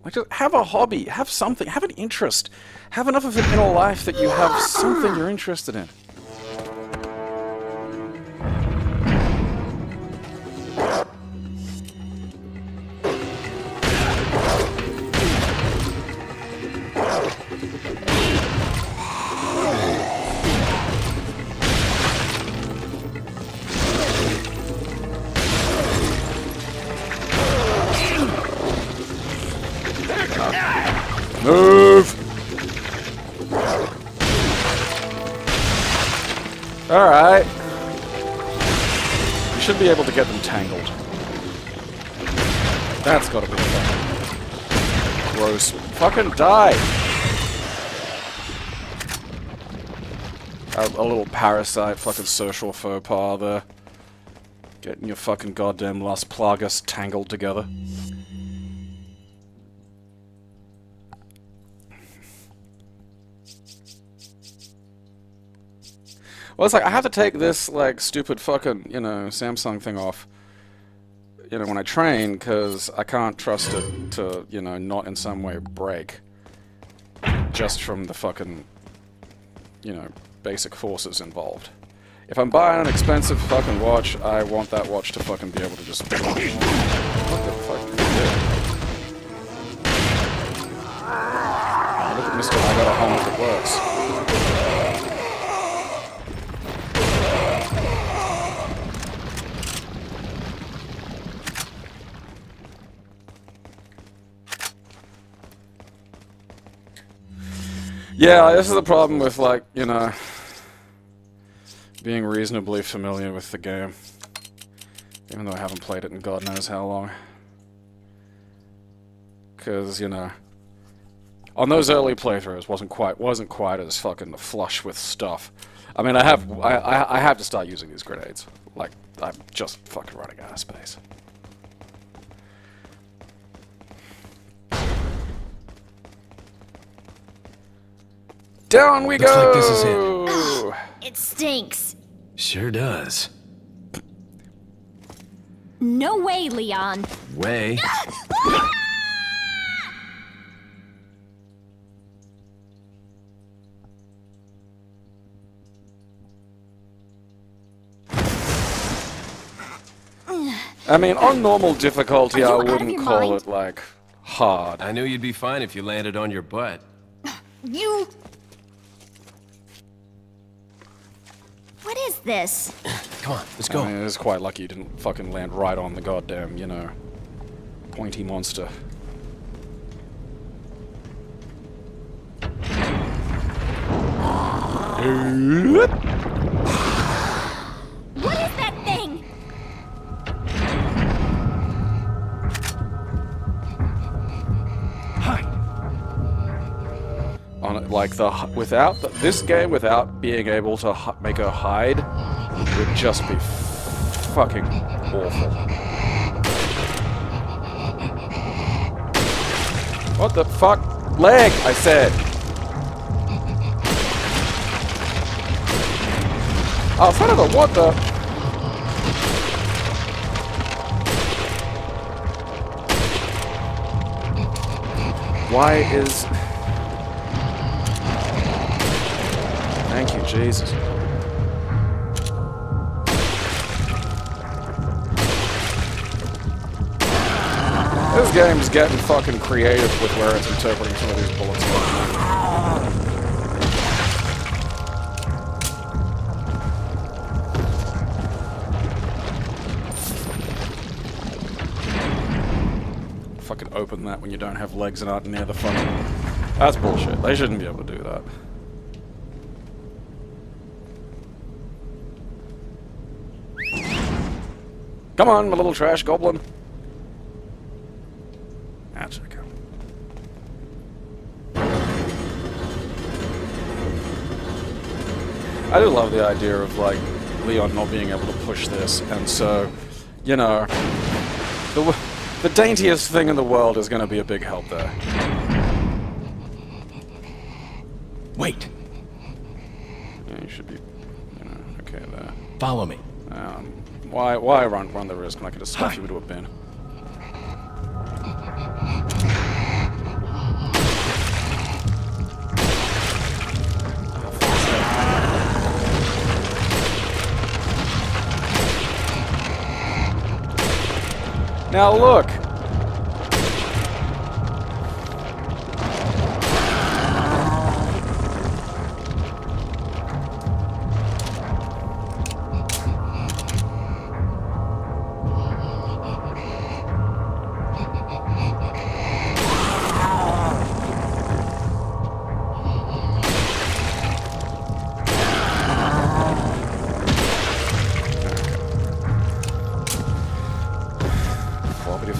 Like, just have a hobby, have something, have an interest. Have enough of it in a life that you have something you're interested in. Move! Alright. You should be able to get them tangled. That's gotta be fucking gross. Fucking die! A little parasite fucking social faux pas there. Getting your fucking goddamn Las Plagas tangled together. Well, it's like, I have to take this, like, stupid fucking, you know, Samsung thing off, you know, when I train, because I can't trust it to, you know, not in some way break. Just from the fucking, you know, basic forces involved. If I'm buying an expensive fucking watch, I want that watch to fucking be able to just... What the fuck did you do? Look at Mr. I got a honk that works. Yeah, this is the problem with, like, you know, being reasonably familiar with the game. Even though I haven't played it in God knows how long. Because, you know, on those early playthroughs wasn't quite as fucking flush with stuff. I mean, I have to start using these grenades. Like, I'm just fucking running out of space. Down we Looks go! like this is it. It stinks. Sure does. No way, Leon. Way. I mean, on normal difficulty, Are I you out of wouldn't your call mind? it, like, hard. I knew you'd be fine if you landed on your butt. You... What is this? Come on, let's go. I mean, it's quite lucky you didn't fucking land right on the goddamn, you know, pointy monster. What is that thing? Hide. On it, like this game without being able to make her hide would just be fucking awful. What the fuck? Leg, I said. Oh, son of a what the? Why is... Thank you, Jesus. This game's getting fucking creative with where it's interpreting some of these bullets. Fucking open that when you don't have legs and aren't near the fucking... That's bullshit. They shouldn't be able to do that. Come on, my little trash goblin. That's okay. I do love the idea of, like, Leon not being able to push this, and so, you know, the daintiest thing in the world is going to be a big help there. Wait. Yeah, you should be, you know, okay there. Follow me. Why run the risk when I could just stuff you into a bin? Now look!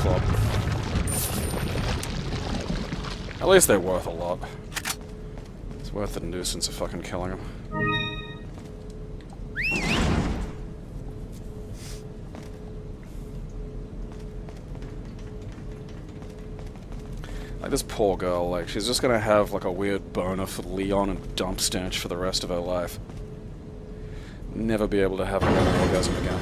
Flop. At least they're worth a lot. It's worth the nuisance of fucking killing them. Like this poor girl, like she's just gonna have like a weird boner for Leon and dump stench for the rest of her life. Never be able to have a normal orgasm again.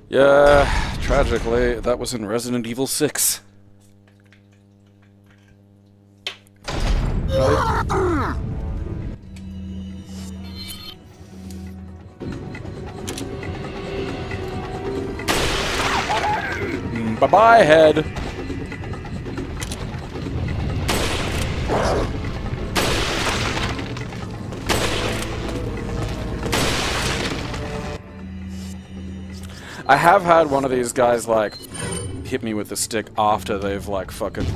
Yeah, tragically, that was in Resident Evil 6. Bye-bye, head. I have had one of these guys, like, hit me with the stick after they've, like, fucking... I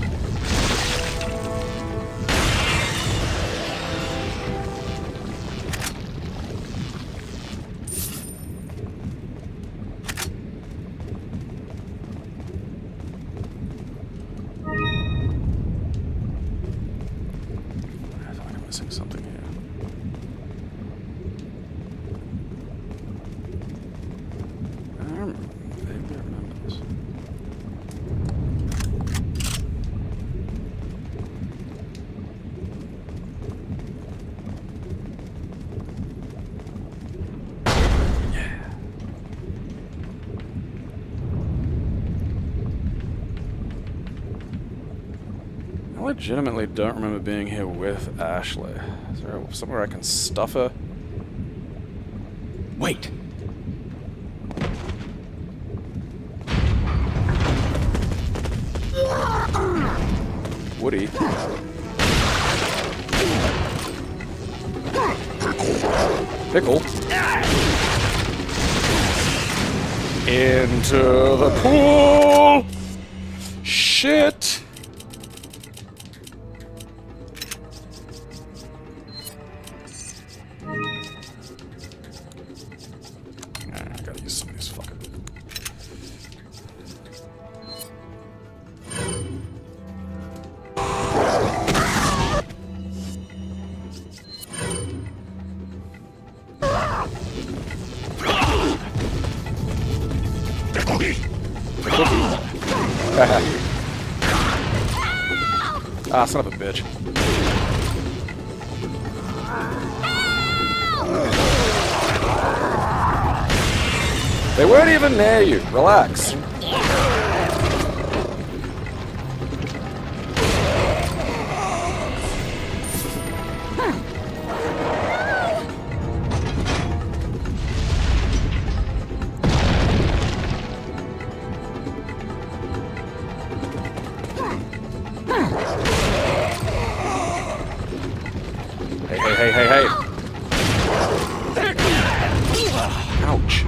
feel like I'm missing something here. I legitimately don't remember being here with Ashley. Is there somewhere I can stuff her? Wait! Woody. Pickle. Into the pool! Shit! I gotta use some of these fucking... Ah, son of a bitch. They weren't even near you. Relax. Hey. Ouch.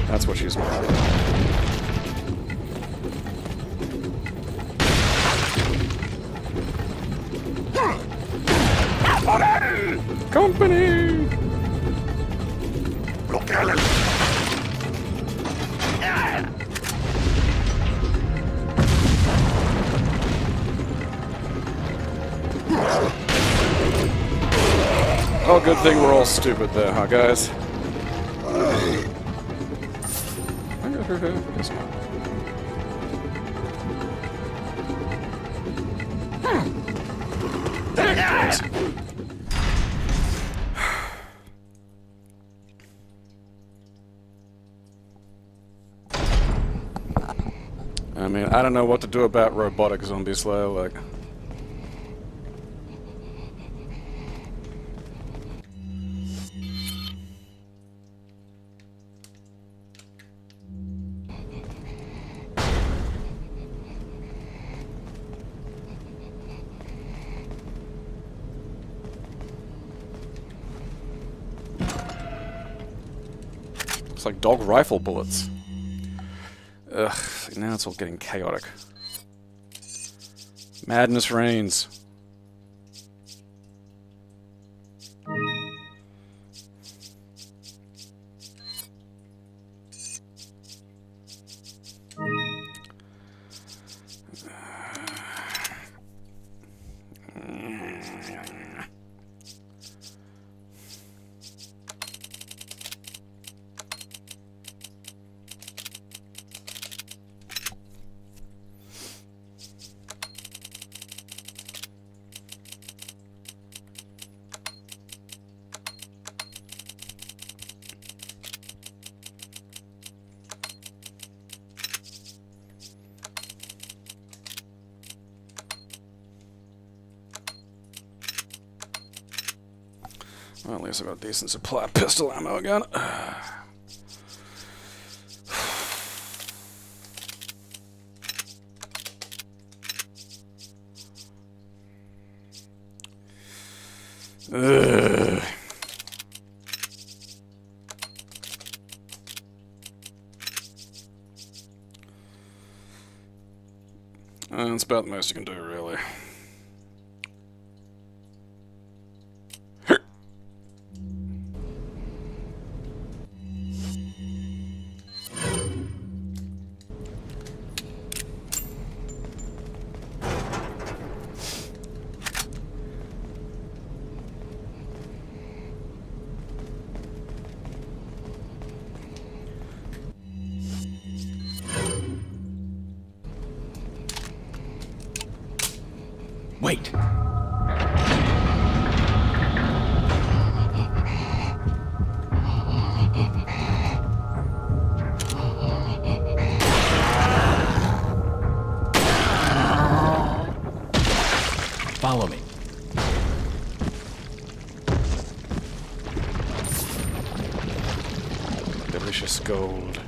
That's what she's mad at. Company! Oh, good thing we're all stupid there, huh, guys? Guess not. I mean, I don't know what to do about robotic zombie slayer, like... It's like dog rifle bullets. Ugh, now it's all getting chaotic. Madness reigns. Well, at least I got a decent supply of pistol ammo again. Ugh. That's about the most you can do, really. Wait. Follow me. Delicious gold.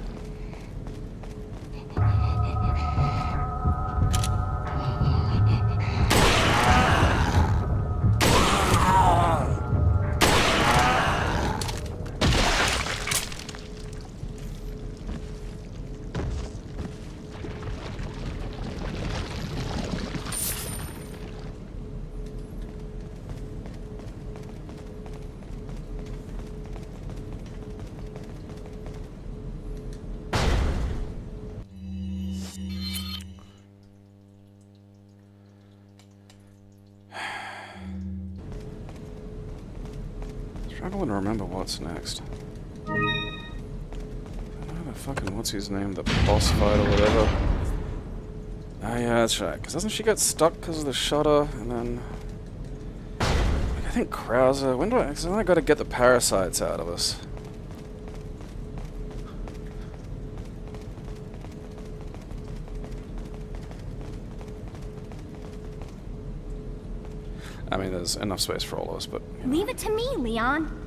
Struggling to remember what's next. I don't know the fucking what's his name, the boss fight or whatever. Oh yeah, that's right. Because doesn't she get stuck because of the shutter, and then I think Krauser. When do I? Because I got to get the parasites out of us. I mean, there's enough space for all of us, but... you know. Leave it to me, Leon.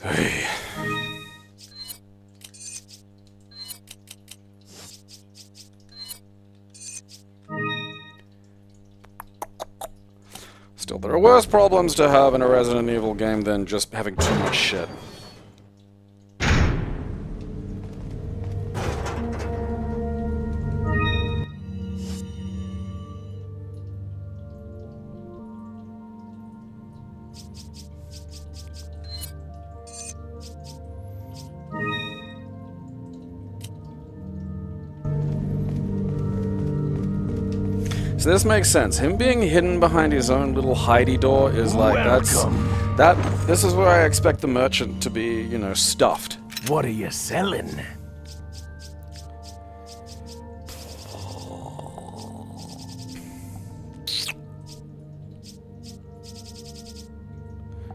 Hey. Still, there are worse problems to have in a Resident Evil game than just having too much shit. So this makes sense. Him being hidden behind his own little hidey door is like, this is where I expect the merchant to be, you know, stuffed. What are you selling?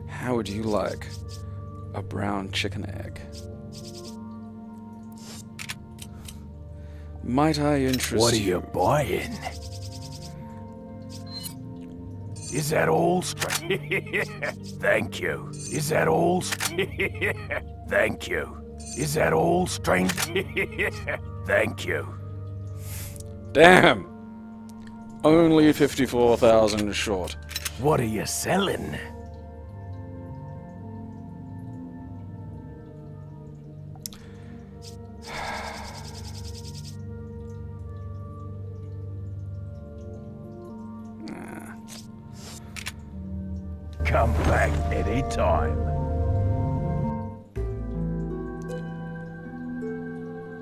How would you like a brown chicken egg? Might I interest What are you buying? Is that all Thank you. Is that all Thank you. Is that all strange? Thank you. Damn! Only 54,000 short. What are you selling? Come back anytime.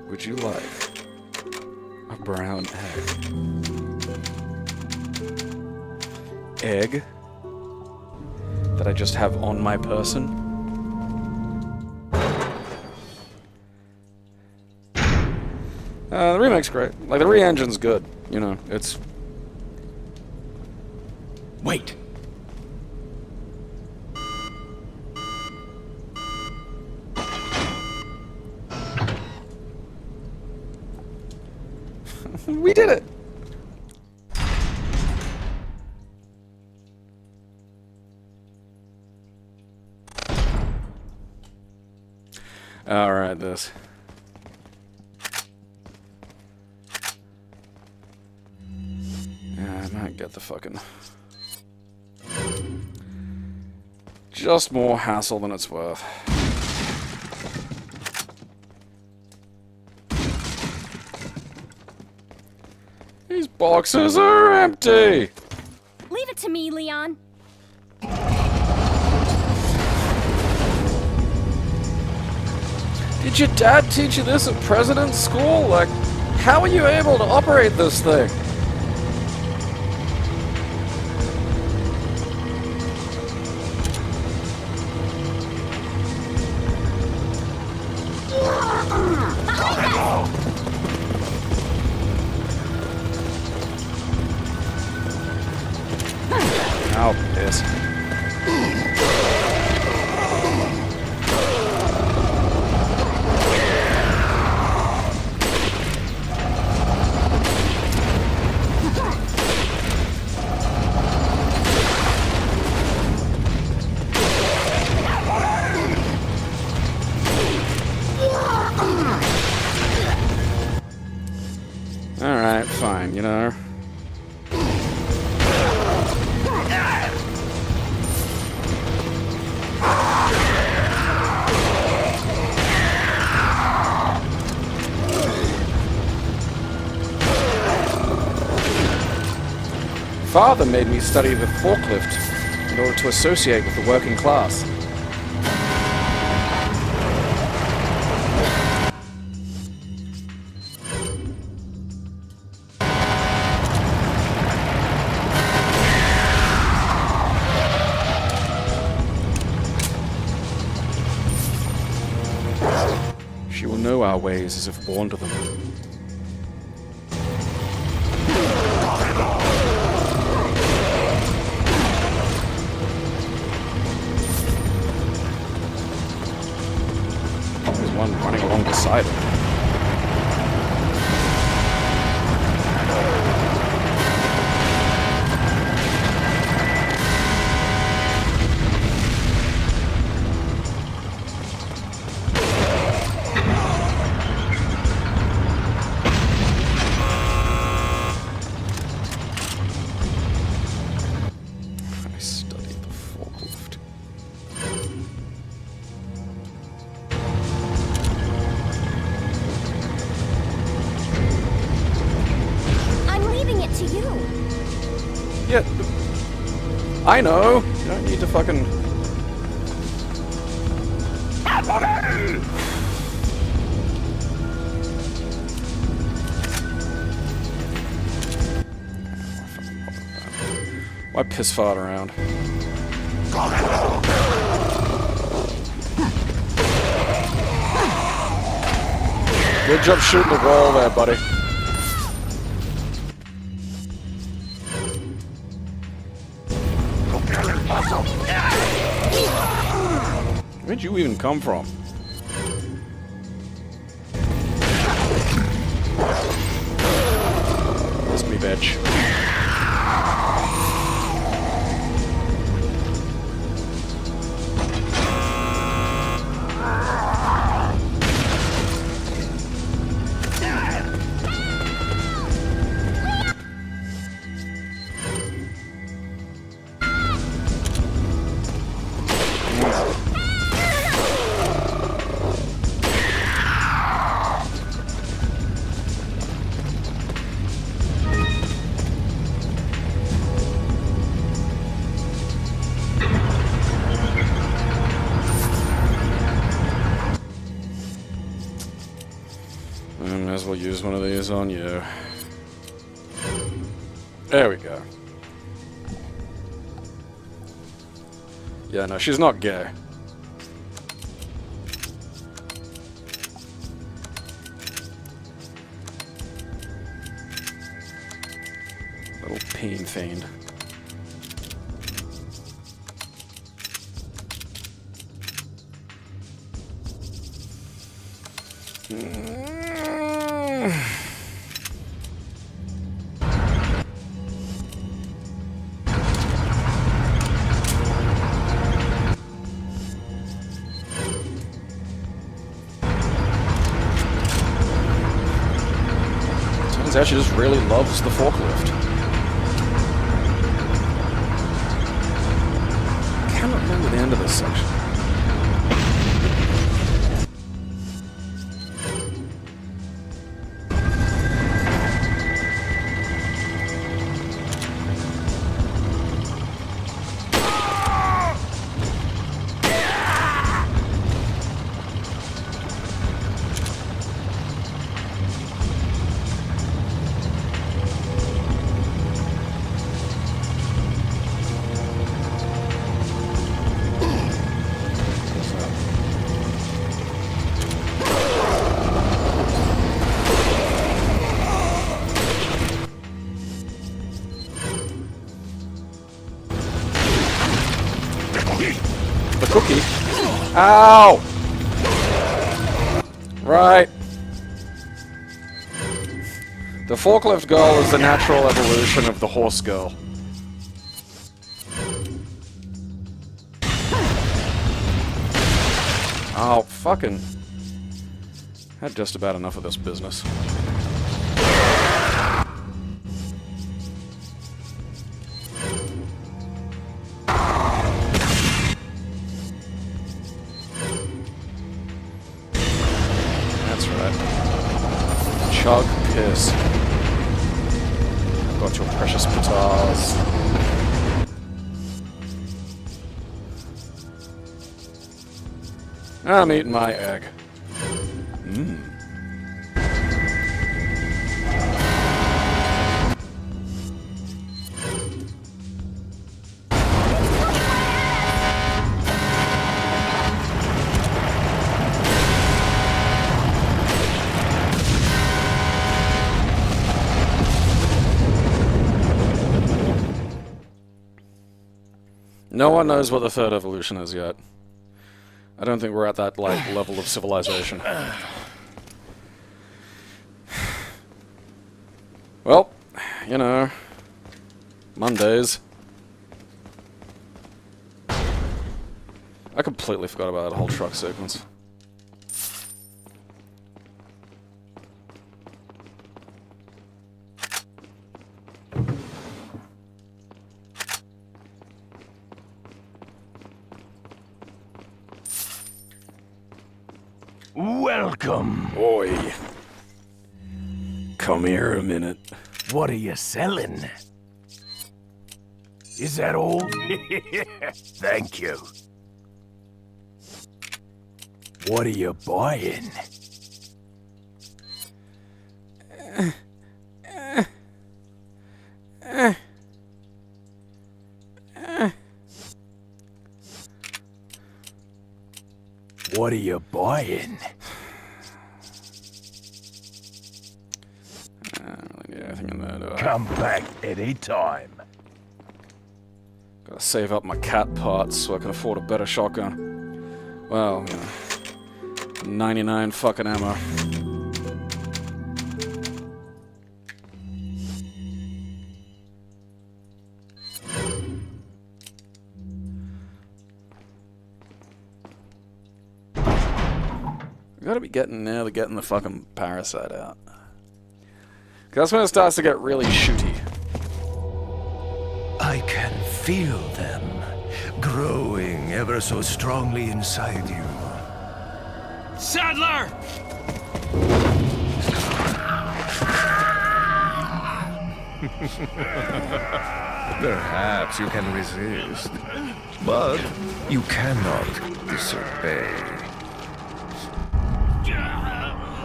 Would you like a brown egg? Egg? That I just have on my person? The remake's great. Like, the re-engine's good. You know, it's... Wait. We did it! Alright, this. Yeah, I might get the fucking... Just more hassle than it's worth. These boxes are empty! Leave it to me, Leon. Did your dad teach you this at President's School? Like, how are you able to operate this thing? Oh, piss. Alright, fine, you know. Father made me study the forklift in order to associate with the working class. She will know our ways as if born to them. There's one running along beside it. I studied the forklift. I'm leaving it to you. Yeah, I know. You don't need to fucking... Why piss fart around? Good job shooting the wall there, buddy. Where'd you even come from? Must be bitch. May as well use one of these on you. There we go. Yeah, no, she's not gay. Little peen fiend. Turns out she just really loves the forklift. I cannot remember the end of this section. The cookie. Ow! Right. The forklift girl is the natural evolution of the horse girl. Oh, fucking... Had just about enough of this business. That's right. Chug piss. Got your precious potatoes. I'm eating my egg. Mmm. No one knows what the third evolution is yet. I don't think we're at that, like, level of civilization. Well, you know, Mondays. I completely forgot about that whole truck sequence. Welcome. Oi. Come here a minute. What are you selling? Is that all? Thank you. What are you buying? What are you buying? I don't really need anything in there, do I? Come back anytime. Gotta save up my cat parts so I can afford a better shotgun. Well, you know, 99 fucking ammo. We gotta be getting nearly getting the fucking parasite out. 'Cause that's when it starts to get really shooty. I can feel them growing ever so strongly inside you. Sadler! Perhaps you can resist, but you cannot disobey.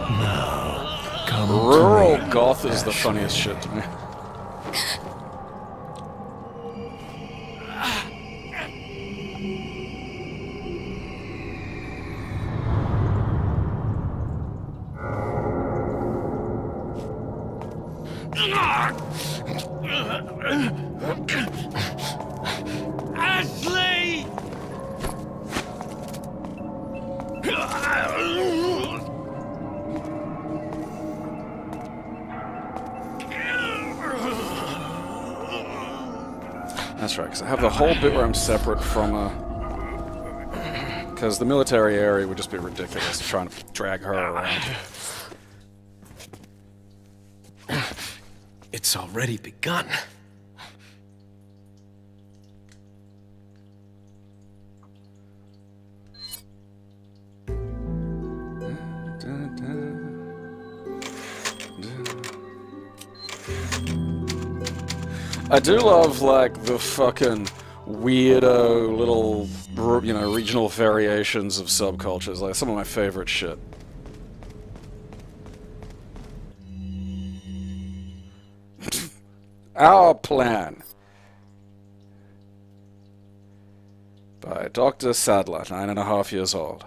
Now, come Rural to me, goth is the funniest shit to me. Ashley! That's right, because I have the whole bit where I'm separate from her. Because the military area would just be ridiculous trying to drag her around. It's already begun. I do love, like, the fucking weirdo little, you know, regional variations of subcultures. Like, some of my favorite shit. Our Plan. By Dr. Sadler, 9.5 years old.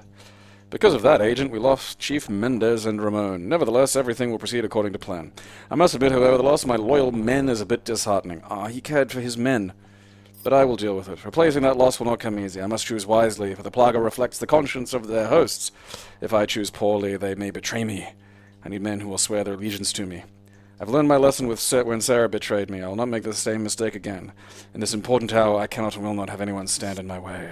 Because of that, Agent, we lost Chief Mendez and Ramon. Nevertheless, everything will proceed according to plan. I must admit, however, the loss of my loyal men is a bit disheartening. He cared for his men. But I will deal with it. Replacing that loss will not come easy. I must choose wisely, for the Plaga reflects the conscience of their hosts. If I choose poorly, they may betray me. I need men who will swear their allegiance to me. I've learned my lesson with when Sarah betrayed me. I will not make the same mistake again. In this important hour, I cannot and will not have anyone stand in my way.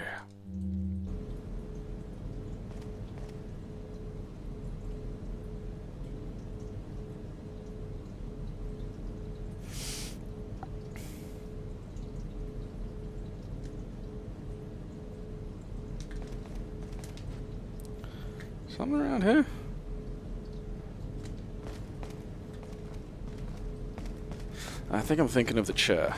Something around here? I think I'm thinking of the chair.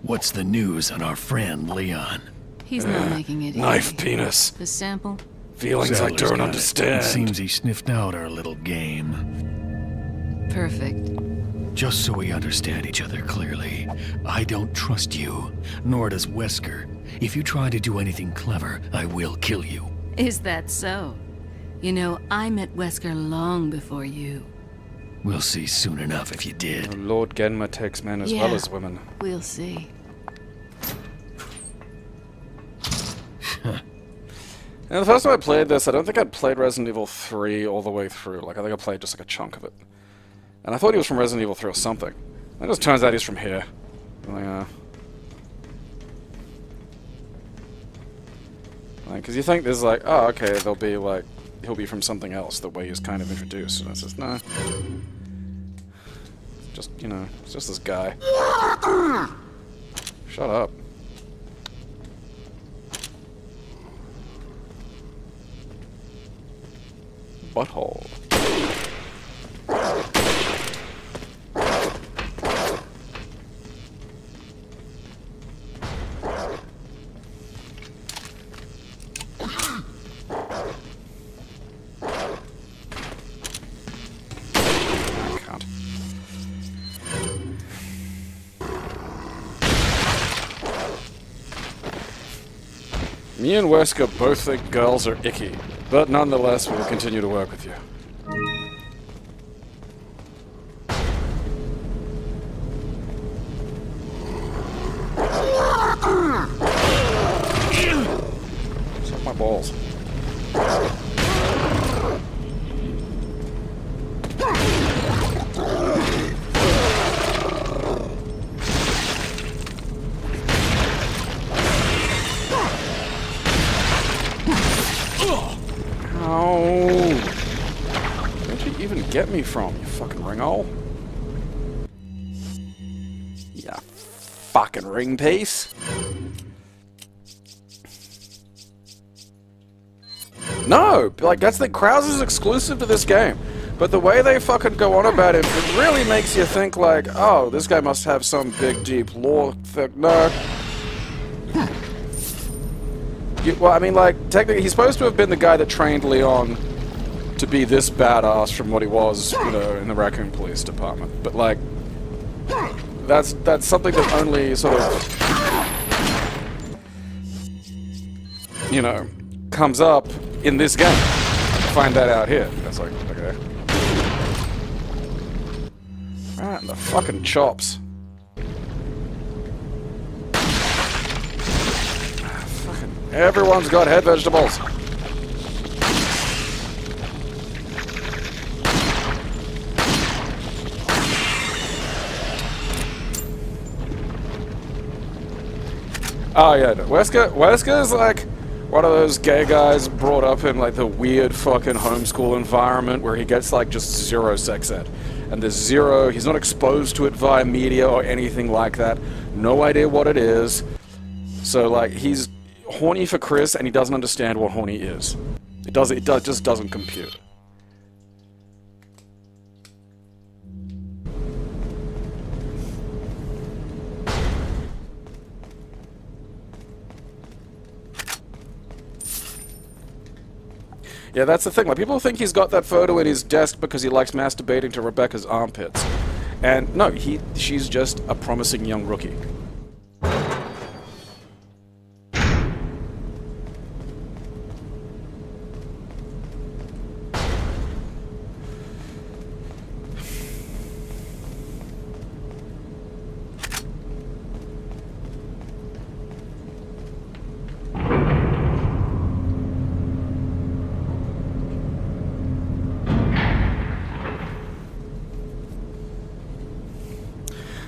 What's the news on our friend, Leon? He's not making it Knife easy. penis. The sample? Feelings I Sadler's don't got it. understand. It seems he sniffed out our little game. Perfect. Just so we understand each other clearly, I don't trust you, nor does Wesker. If you try to do anything clever, I will kill you. Is that so? You know, I met Wesker long before you. We'll see soon enough if you did. Lord Genma takes men as well as women. We'll see. And the first time I played this, I don't think I'd played Resident Evil 3 all the way through. Like, I think I played just like a chunk of it. And I thought he was from Resident Evil 3 or something. And it just turns out he's from here. I'm like, because you think there's like, oh, okay, there'll be like, he'll be from something else, the way he's kind of introduced. And it's just, no. Just, you know, it's just this guy. Shut up. Butthole. Me and Wesker both think girls are icky, but nonetheless, we will continue to work with you. Suck my balls. Where'd you even get me from, you fucking ringhole? Yeah, fucking ring piece. No! Like, that's the Krauser's exclusive to this game. But the way they fucking go on about it, it really makes you think like, oh, this guy must have some big, deep lore thing. No. Well, I mean, like, technically, he's supposed to have been the guy that trained Leon to be this badass from what he was, you know, in the Raccoon Police Department. But, like, that's something that only sort of, you know, comes up in this game. Find that out here. That's like, okay. Right in the fucking chops. Everyone's got head vegetables. Oh yeah, no. Wesker's like one of those gay guys brought up in like the weird fucking homeschool environment where he gets like just zero sex ed. And there's zero, he's not exposed to it via media or anything like that. No idea what it is. So like he's horny for Chris and he doesn't understand what horny is. It just doesn't compute. Yeah, that's the thing. Like, people think he's got that photo in his desk because he likes masturbating to Rebecca's armpits. And no, she's just a promising young rookie.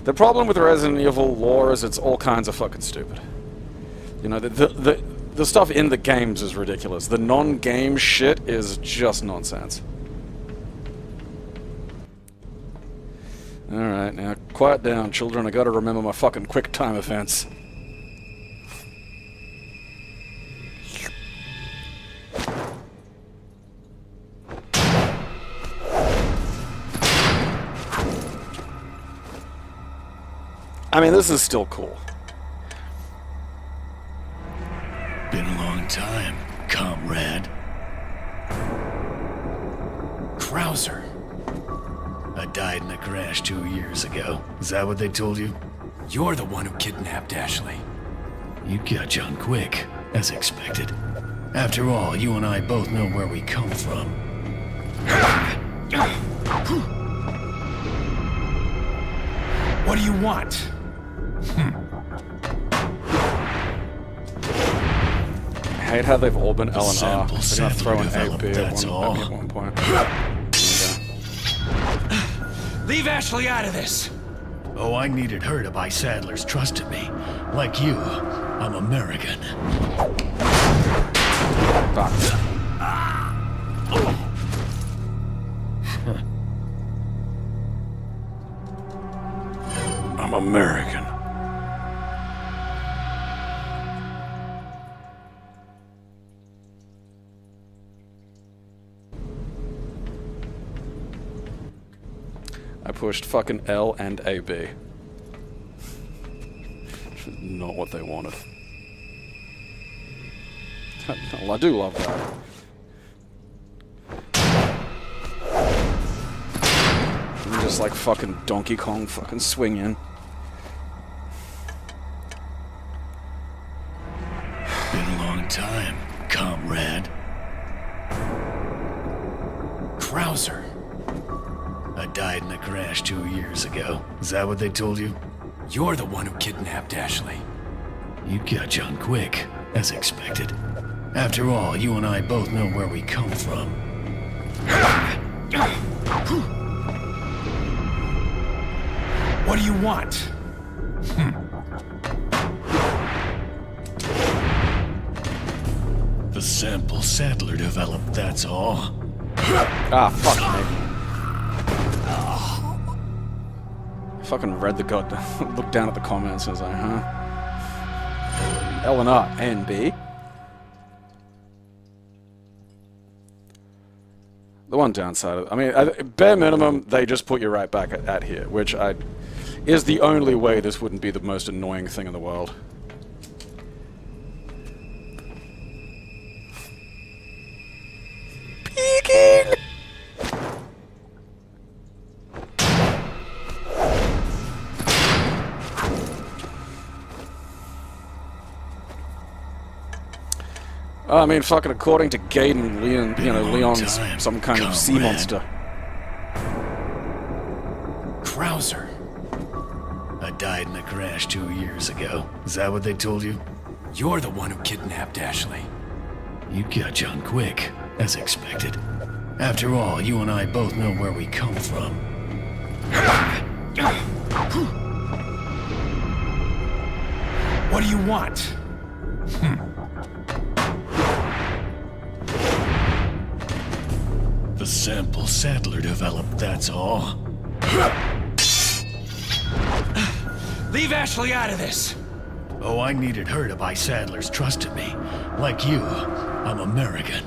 The problem with Resident Evil lore is it's all kinds of fucking stupid. You know, the stuff in the games is ridiculous. The non-game shit is just nonsense. Alright, now quiet down, children. I gotta remember my fucking quick time events. I mean, this is still cool. Been a long time, comrade. Krauser. I died in a crash 2 years ago. Is that what they told you? You're the one who kidnapped Ashley. You catch on quick, as expected. After all, you and I both know where we come from. What do you want? I hate how they've all been L and R. sample They're gonna throw an sample AB developed, at one point. Leave Ashley out of this! Oh, I needed her to buy Sadler's trust in me. Like you, I'm American. Fuck. I'm American. I pushed fucking L and AB. Not what they wanted. Well, I do love that. And just like fucking Donkey Kong fucking swing in. Been a long time, comrade. Krauser. I died in a crash 2 years ago. Is that what they told you? You're the one who kidnapped Ashley. You catch on quick, as expected. After all, you and I both know where we come from. What do you want? The sample Sadler developed, that's all. Ah, fuck me. Fucking read the god. Looked down at the comments and was like, huh? L and R and B. The one downside of, I mean, bare minimum, they just put you right back at here, which is the only way this wouldn't be the most annoying thing in the world. Peeking! I mean, fucking according to Gaiden, Leon's some kind of sea monster. Krauser. I died in a crash 2 years ago. Is that what they told you? You're the one who kidnapped Ashley. You catch on quick, as expected. After all, you and I both know where we come from. What What do you want? The sample Sadler developed, that's all. Leave Ashley out of this! Oh, I needed her to buy Sadler's trust in me. Like you, I'm American.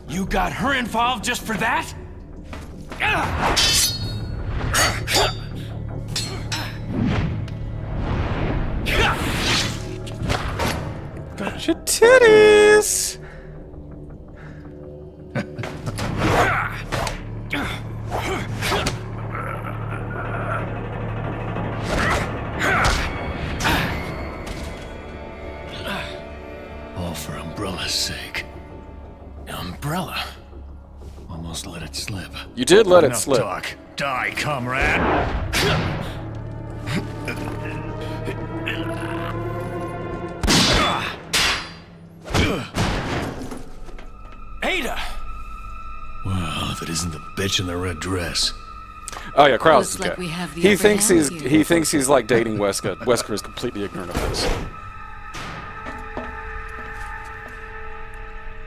You got her involved just for that? Got your titties! All for Umbrella's sake. Umbrella. Almost let it slip. You did let it Enough slip. talk. Die, comrade! Ada! Well, if it isn't the bitch in the red dress. Oh yeah, Krauser's Looks like okay. we have the He upper thinks hand he's here. he thinks he's like dating Wesker. Wesker is completely ignorant of this.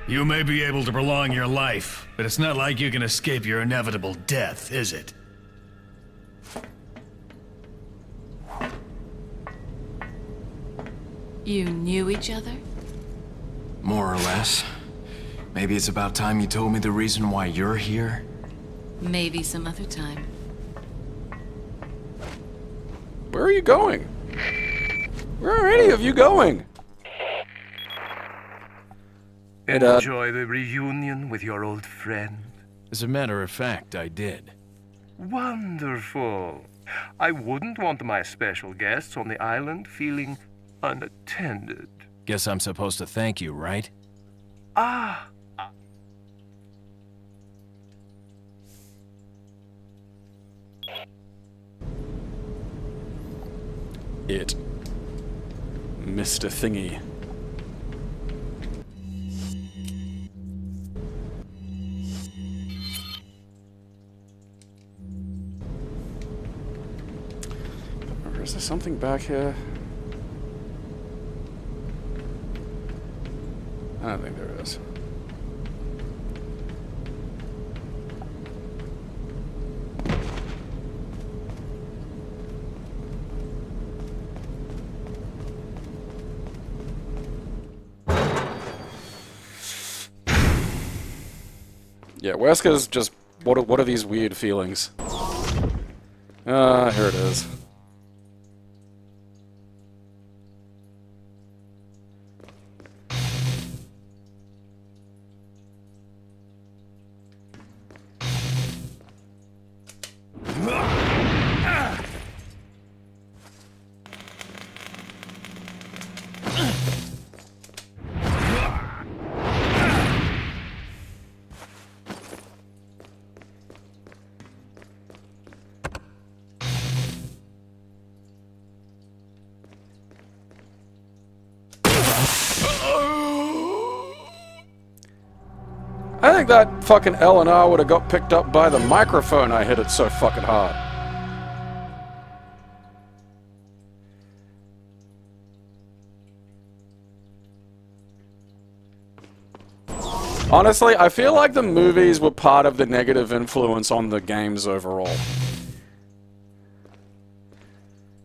You may be able to prolong your life, but it's not like you can escape your inevitable death, is it? You knew each other? More or less. Maybe it's about time you told me the reason why you're here. Maybe some other time. Where are you going? Where are any of you going? Enjoy the reunion with your old friend. As a matter of fact, I did. Wonderful. I wouldn't want my special guests on the island feeling unattended. Guess I'm supposed to thank you, right? Ah, It. Mr. Thingy. Or is there something back here? I don't think there is. Yeah, Wesker's just, what are these weird feelings? Here it is. I think that fucking L&R would have got picked up by the microphone. I hit it so fucking hard. Honestly, I feel like the movies were part of the negative influence on the games overall.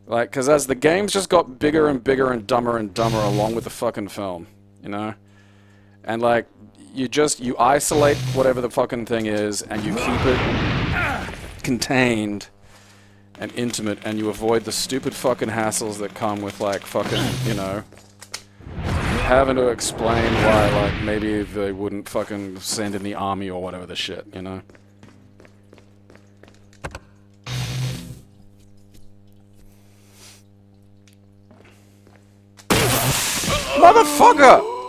Like, because as the games just got bigger and bigger and dumber along with the fucking film, you know? And like, you isolate whatever the fucking thing is and you keep it contained and intimate and you avoid the stupid fucking hassles that come with like fucking, you know, having to explain why like maybe they wouldn't fucking send in the army or whatever the shit, you know? Motherfucker!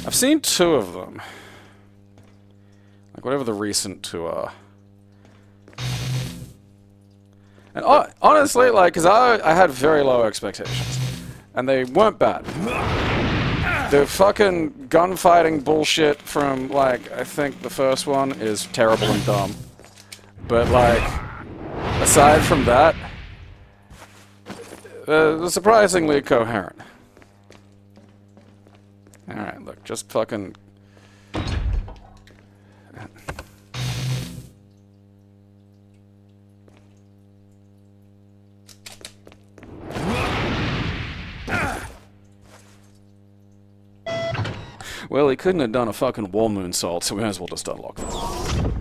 I've seen 2 of them. Like, whatever the recent 2 are. And honestly, like, because I had very low expectations. And they weren't bad. The fucking gunfighting bullshit from, like, I think the first one is terrible and dumb. But, like, aside from that, surprisingly coherent. Alright, look, just fucking... Well, he couldn't have done a fucking wall moonsault, so we might as well just unlock them.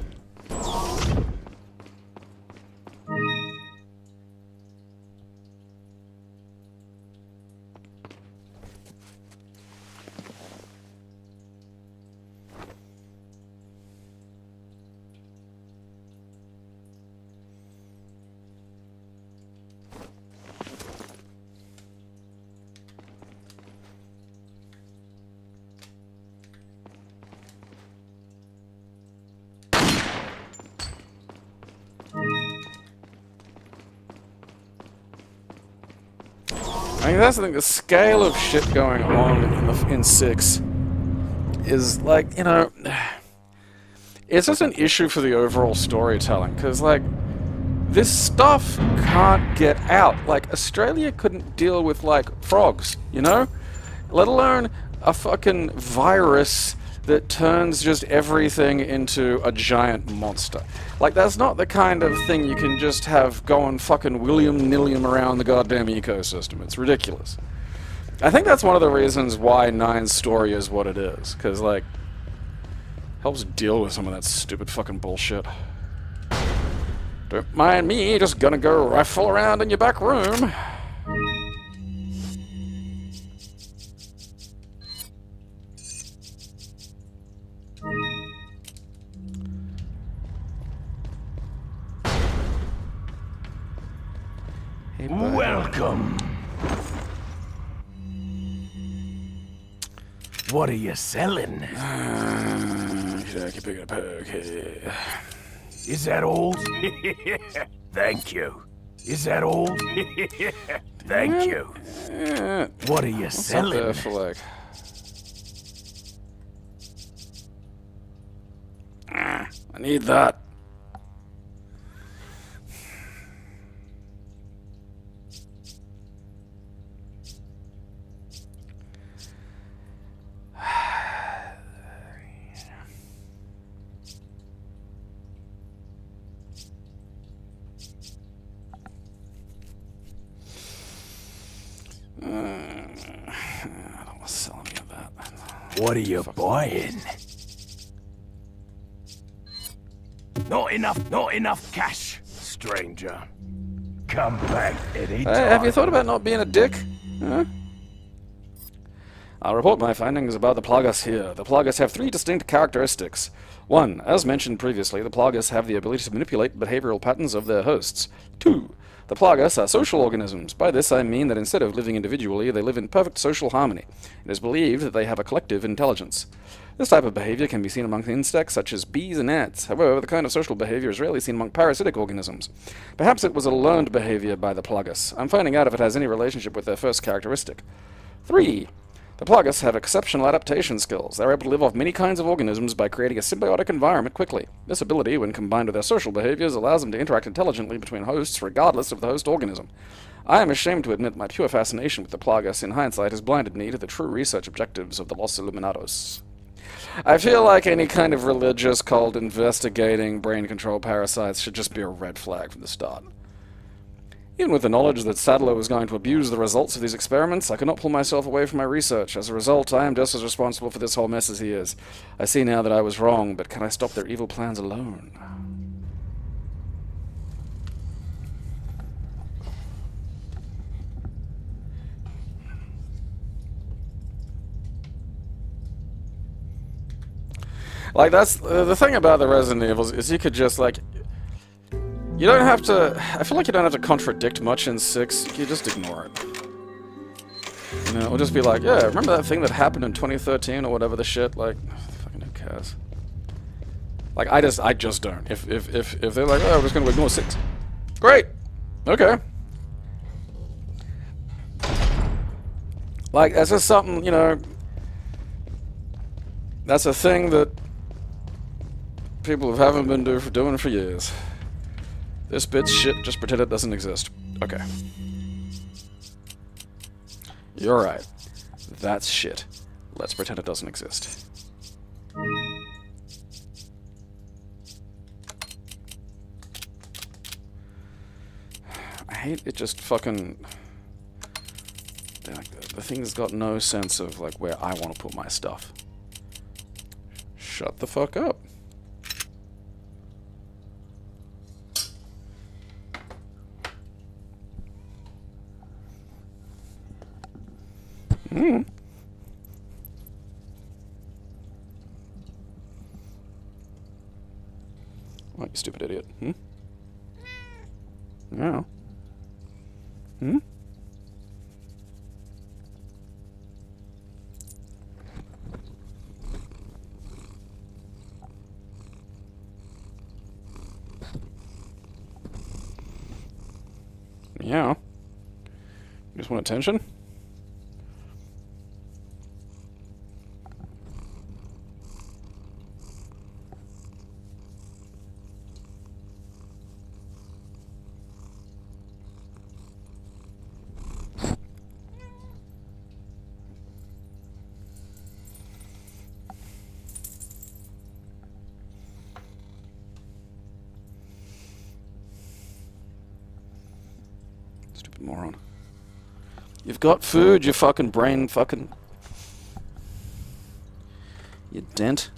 I mean, that's the thing, the scale of shit going on in 6 is, like, you know, it's just an issue for the overall storytelling, because, like, this stuff can't get out. Like, Australia couldn't deal with, like, frogs, you know? Let alone a fucking virus that turns just everything into a giant monster. Like, that's not the kind of thing you can just have go and fucking william-nilliam around the goddamn ecosystem. It's ridiculous. I think that's one of the reasons why 9's story is what it is, because, like, helps deal with some of that stupid fucking bullshit. Don't mind me, just gonna go rifle around in your back room. Welcome. What are you selling? Is that all? Thank you. Is that all? Thank you. What are you selling? What's up there for, like... I need that. I don't want to sell any of that. What are you buying? Not enough cash, stranger. Come back anytime. Hey, have you thought about not being a dick? Huh? I'll report my findings about the Plagas here. The Plagas have 3 distinct characteristics. 1. As mentioned previously, the Plagas have the ability to manipulate behavioral patterns of their hosts. 2. The Plagas are social organisms. By this I mean that instead of living individually, they live in perfect social harmony. It is believed that they have a collective intelligence. This type of behavior can be seen among insects such as bees and ants. However, the kind of social behavior is rarely seen among parasitic organisms. Perhaps it was a learned behavior by the Plagas. I'm finding out if it has any relationship with their first characteristic. 3. The Plagas have exceptional adaptation skills. They're able to live off many kinds of organisms by creating a symbiotic environment quickly. This ability, when combined with their social behaviors, allows them to interact intelligently between hosts regardless of the host organism. I am ashamed to admit my pure fascination with the Plagas in hindsight has blinded me to the true research objectives of the Los Illuminados. I feel like any kind of religious cult investigating brain control parasites should just be a red flag from the start. Even with the knowledge that Sadler was going to abuse the results of these experiments, I could not pull myself away from my research. As a result, I am just as responsible for this whole mess as he is. I see now that I was wrong, but can I stop their evil plans alone? Like, that's the thing about the Resident Evils is you could just, like, you don't have to, I feel like you don't have to contradict much in 6, you just ignore it. You You know, or just be like, yeah, remember that thing that happened in 2013 or whatever the shit? Like, fucking who cares? Like, I just don't. If they're like, oh, we're just gonna ignore 6. Great! Okay. Like, that's just something, you know, that's a thing that people haven't been doing for years. This bit's shit, just pretend it doesn't exist. Okay. You're right. That's shit. Let's pretend it doesn't exist. I hate it just fucking... Like, the thing's got no sense of, like, where I want to put my stuff. Shut the fuck up. What, you stupid idiot? No. Yeah. You just want attention? Stupid moron. You've got food, you fucking brain fucking... You dent.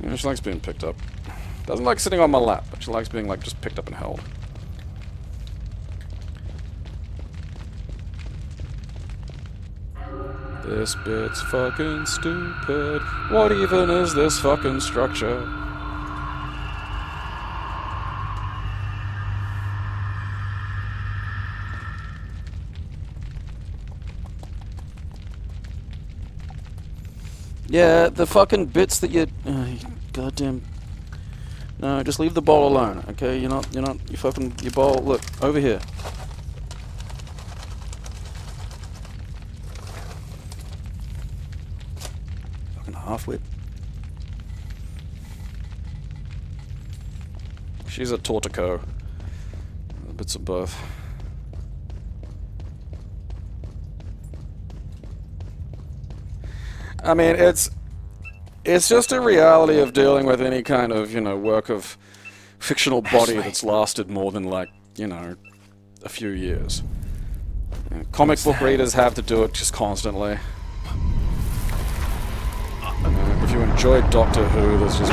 Yeah, she likes being picked up. Doesn't like sitting on my lap, but she likes being, like, just picked up and held. This bit's fucking stupid. What even is this fucking structure? Yeah, the fucking bits that you... goddamn... No, just leave the bowl alone, okay? You fucking... Your bowl... Look, over here. Half-wit. She's a tortico. Bits of both. I mean, it's just a reality of dealing with any kind of, you know, work of fictional body that's lasted more than, like, you know, a few years. You know, comic book readers have to do it just constantly. If you enjoyed Doctor Who, there's just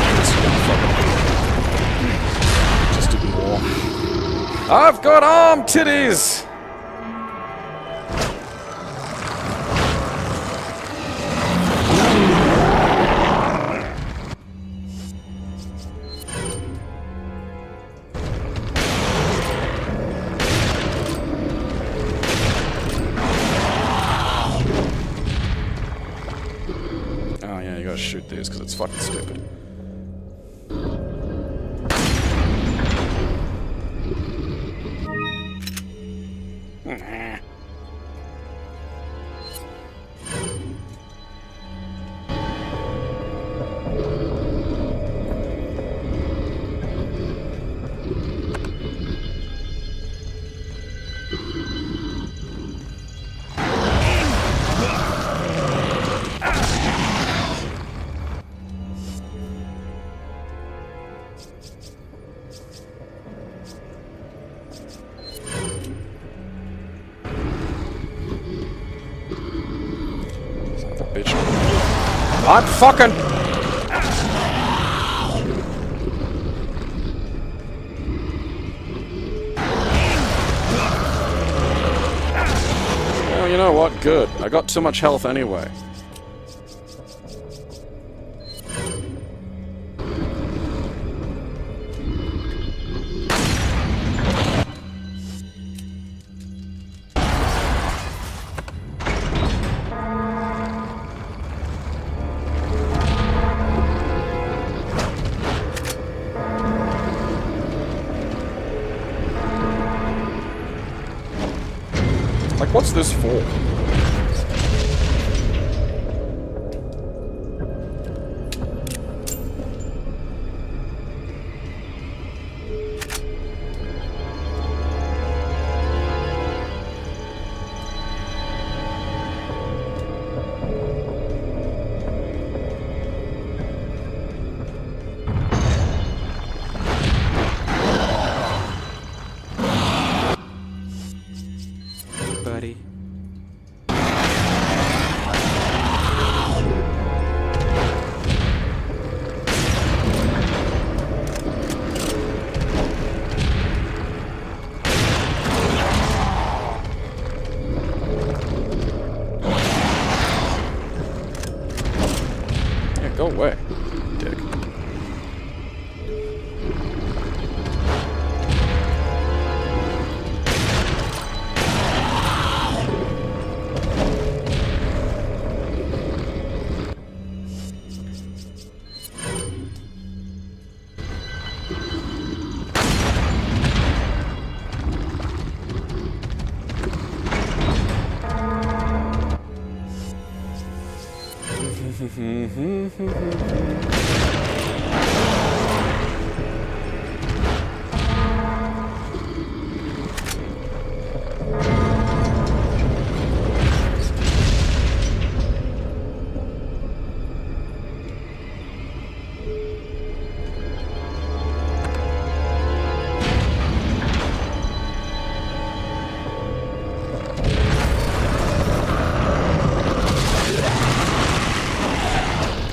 just ignore. I've got arm titties! Shoot these because it's fucking stupid. I'm fucking... Well, you know what? good. I got too much health anyway. Like, what's this for? Buddy. Yeah, go away, dick.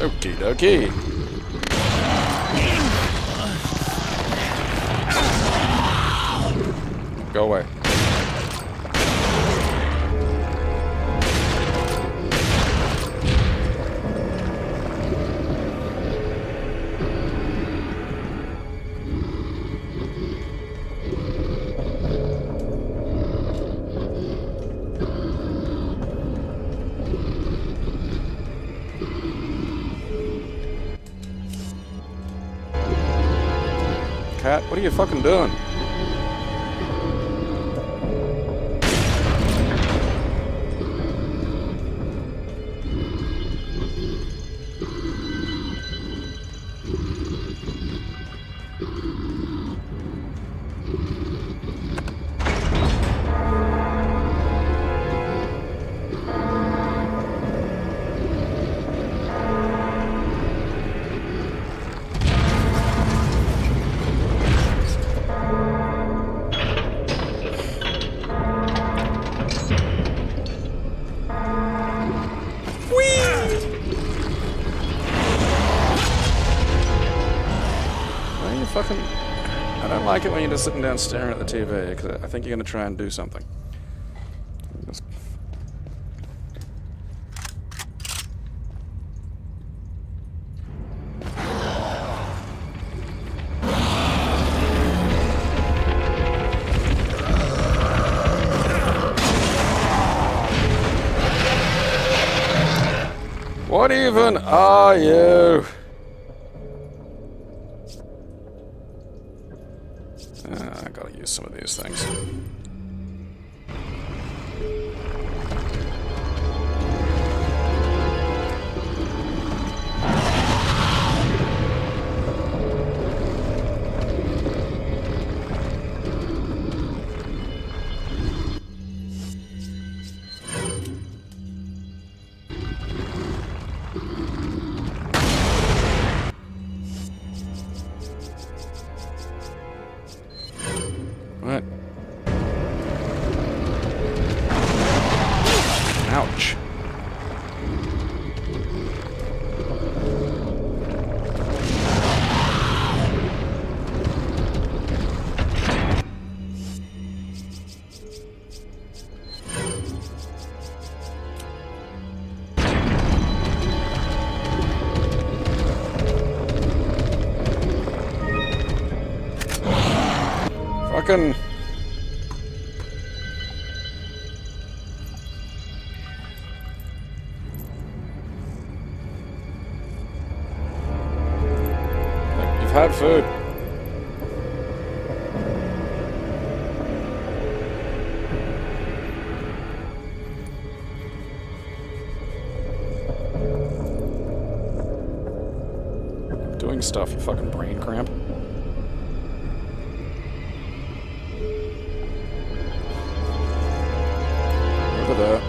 Okie dokie. Go away. Cat, what are you fucking doing? I don't like it when you're just sitting down staring at the TV, because I think you're going to try and do something. Just... What even are you? I gotta use some of these things. What? fucking... Like, you've had food. Doing stuff, you fucking brain cramp. Over there.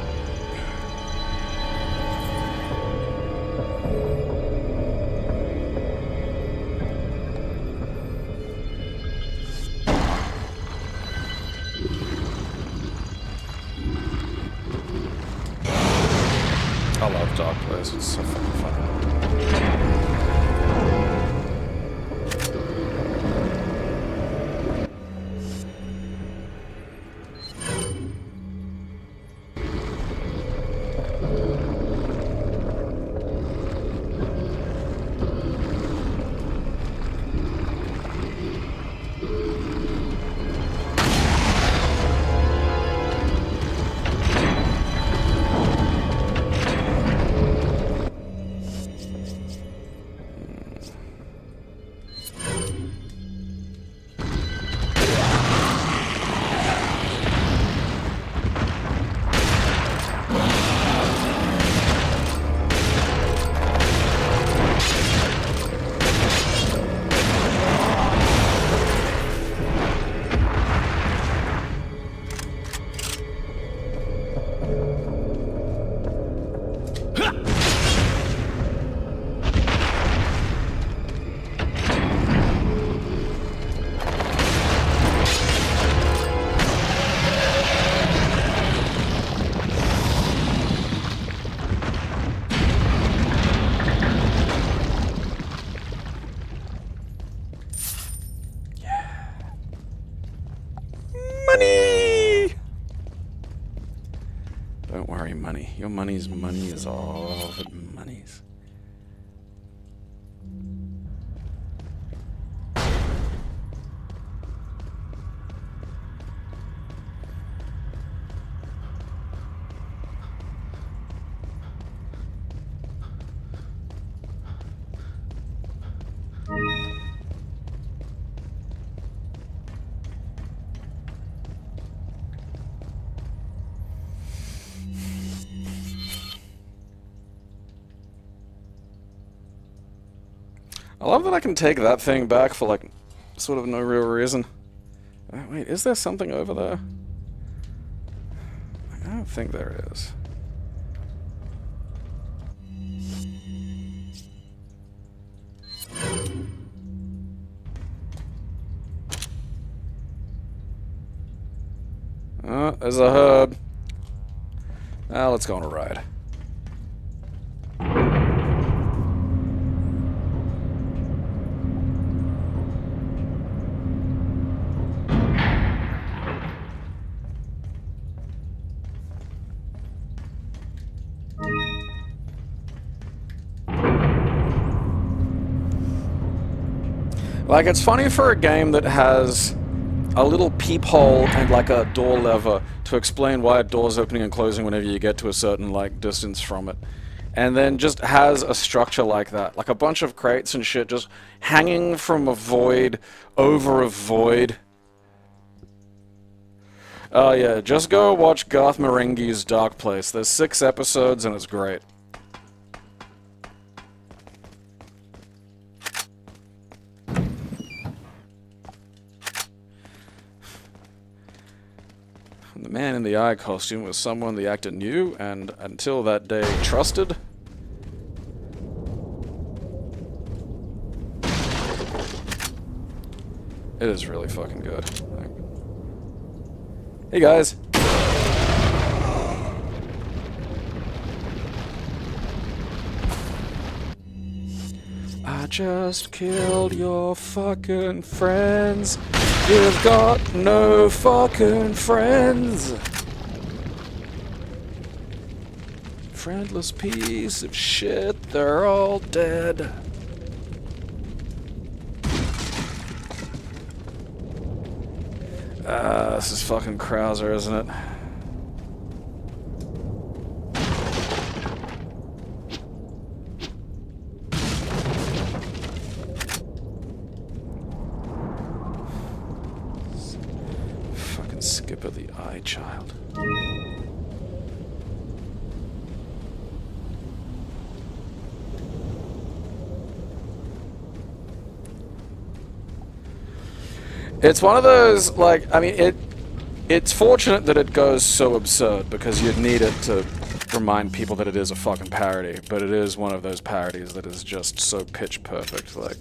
I love Dark Place, it's so fucking fun. Money! Don't worry, money. Your money's money is all of it monies. I love that I can take that thing back for, like, sort of no real reason. Wait, is there something over there? I don't think there is. Oh, there's a hub. Now let's go on a ride. Like, it's funny for a game that has a little peephole and, like, a door lever to explain why a door's opening and closing whenever you get to a certain, like, distance from it. And then just has a structure like that. Like, a bunch of crates and shit just hanging from a void over a void. Oh, yeah, just go watch Garth Marenghi's Dark Place. There's 6 episodes and it's great. The man in the eye costume was someone the actor knew and, until that day, trusted. It is really fucking good. Hey guys. I just killed your fucking friends. You've got no fucking friends. Friendless piece of shit, they're all dead. This is fucking Krauser, isn't it? Fucking Skipper the Eye Child. It's one of those, like, I mean, it's fortunate that it goes so absurd, because you'd need it to remind people that it is a fucking parody, but it is one of those parodies that is just so pitch perfect, like...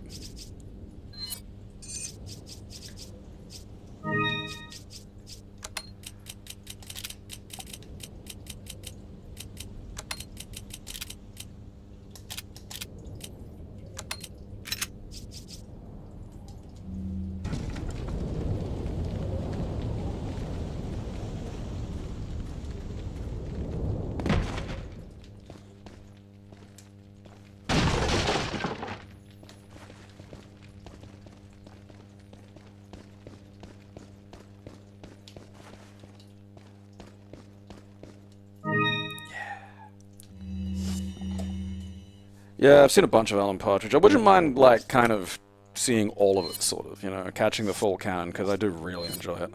Yeah, I've seen a bunch of Alan Partridge. I wouldn't mind, like, kind of seeing all of it, sort of, you know, catching the full can, because I do really enjoy it.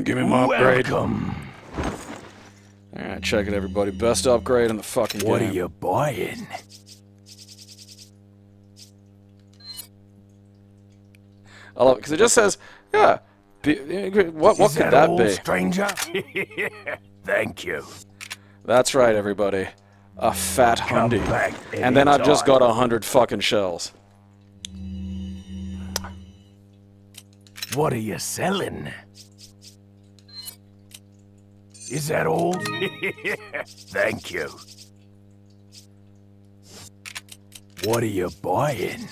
Give me my upgrade. Welcome. Alright, check it, everybody. Best upgrade in the fucking game. What are you buying? I love it, because it just says, yeah, what could that all, be? Stranger? Thank you. That's right, everybody. A fat Come hundy. back And then I've just anytime. got 100 fucking shells. What are you selling? Is that all? Thank you. What are you buying?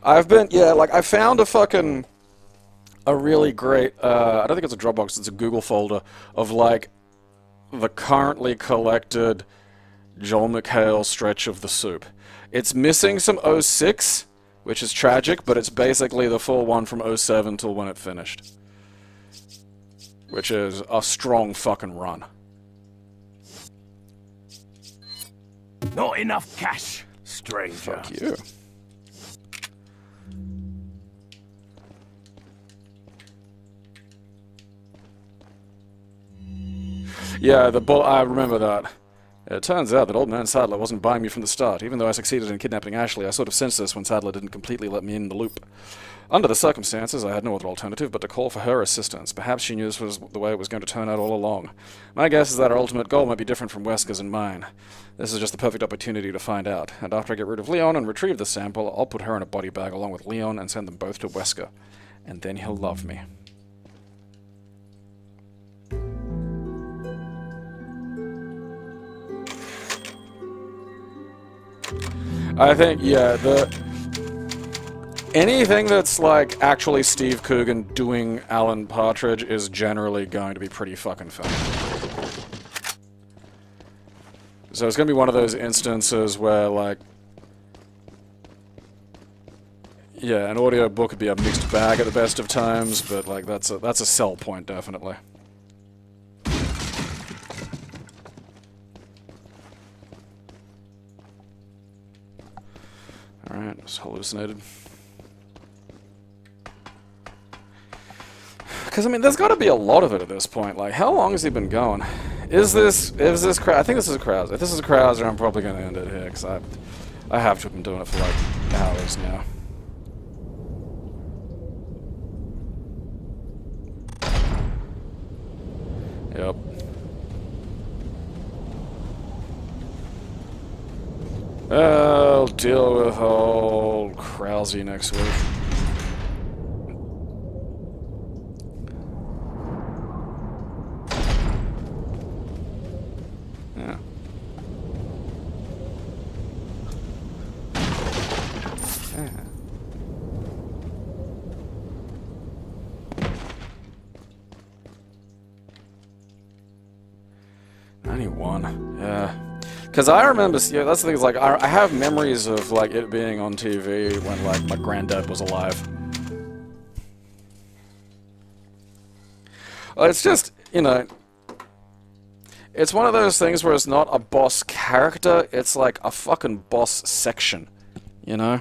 I've been, yeah, like, I found a really great, I don't think it's a Dropbox, it's a Google folder of, like, the currently collected Joel McHale stretch of the soup. It's missing some 06, which is tragic, but it's basically the full one from 07 till when it finished. Which is a strong fucking run. Not enough cash, stranger. Fuck you. Yeah, I remember that. It turns out that old man Sadler wasn't buying me from the start. Even though I succeeded in kidnapping Ashley, I sort of sensed this when Sadler didn't completely let me in the loop. Under the circumstances, I had no other alternative but to call for her assistance. Perhaps she knew this was the way it was going to turn out all along. My guess is that her ultimate goal might be different from Wesker's and mine. This is just the perfect opportunity to find out. And after I get rid of Leon and retrieve the sample, I'll put her in a body bag along with Leon and send them both to Wesker. And then he'll love me. I think, yeah, anything that's, like, actually Steve Coogan doing Alan Partridge is generally going to be pretty fucking funny. So it's going to be one of those instances where, like, yeah, an audiobook could be a mixed bag at the best of times, but, like, that's a sell point, definitely. Alright, just hallucinated. Because, I mean, there's got to be a lot of it at this point. Like, how long has he been going? Is this I think this is a Krauser. If this is a Krauser, I'm probably going to end it here, because I have to have been doing it for, like, hours now. Yep. I'll deal with old Krauser next week. Yeah. one. Yeah. Because I remember, yeah, that's the thing, is like, I have memories of, like, it being on TV when, like, my granddad was alive. Well, it's just, you know, it's one of those things where it's not a boss character, it's like a fucking boss section, you know?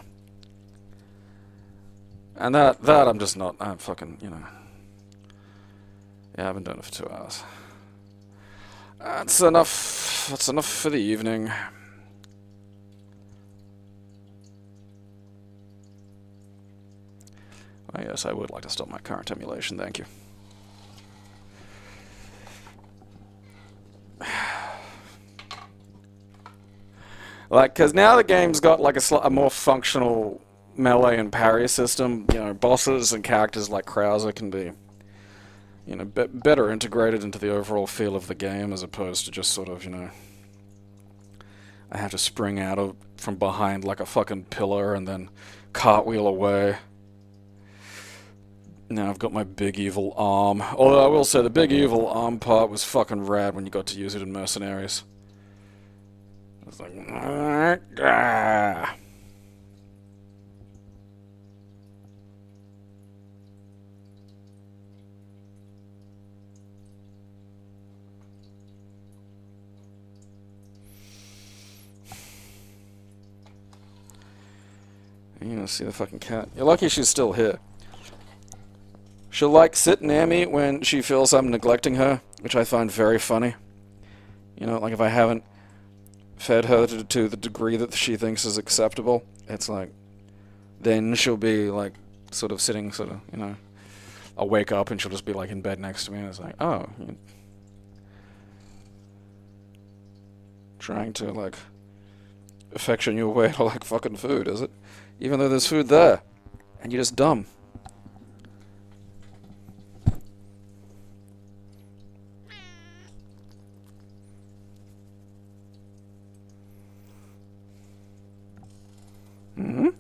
And that I'm just not, I'm fucking, you know. Yeah, I've been doing it for 2 hours. That's enough for the evening. Oh yes, I would like to stop my current emulation, thank you. Like, because now the game's got like a more functional melee and parry system. You know, bosses and characters like Krauser can be, you know, better integrated into the overall feel of the game as opposed to just sort of, you know, I have to spring out from behind like a fucking pillar and then cartwheel away. Now I've got my big evil arm. Although I will say the big evil arm part was fucking rad when you got to use it in Mercenaries. It's like, ah. You don't see the fucking cat. You're lucky she's still here. She'll, like, sit near me when she feels I'm neglecting her, which I find very funny. You know, like, if I haven't fed her to the degree that she thinks is acceptable, it's like, then she'll be, like, sort of sitting, sort of, you know, I'll wake up and she'll just be, like, in bed next to me, and it's like, oh, you're trying to, like, affection your way to, like, fucking food, is it? Even though there's food there, and you're just dumb. Mm-hmm.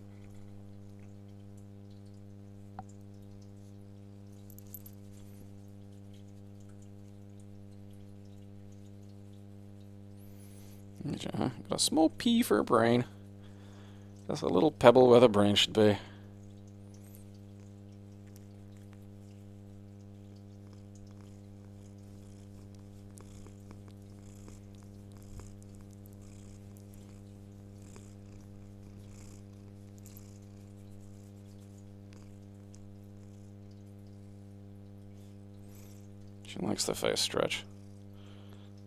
Got a small pea for a brain. That's a little pebble where the brain should be. She likes the face stretch.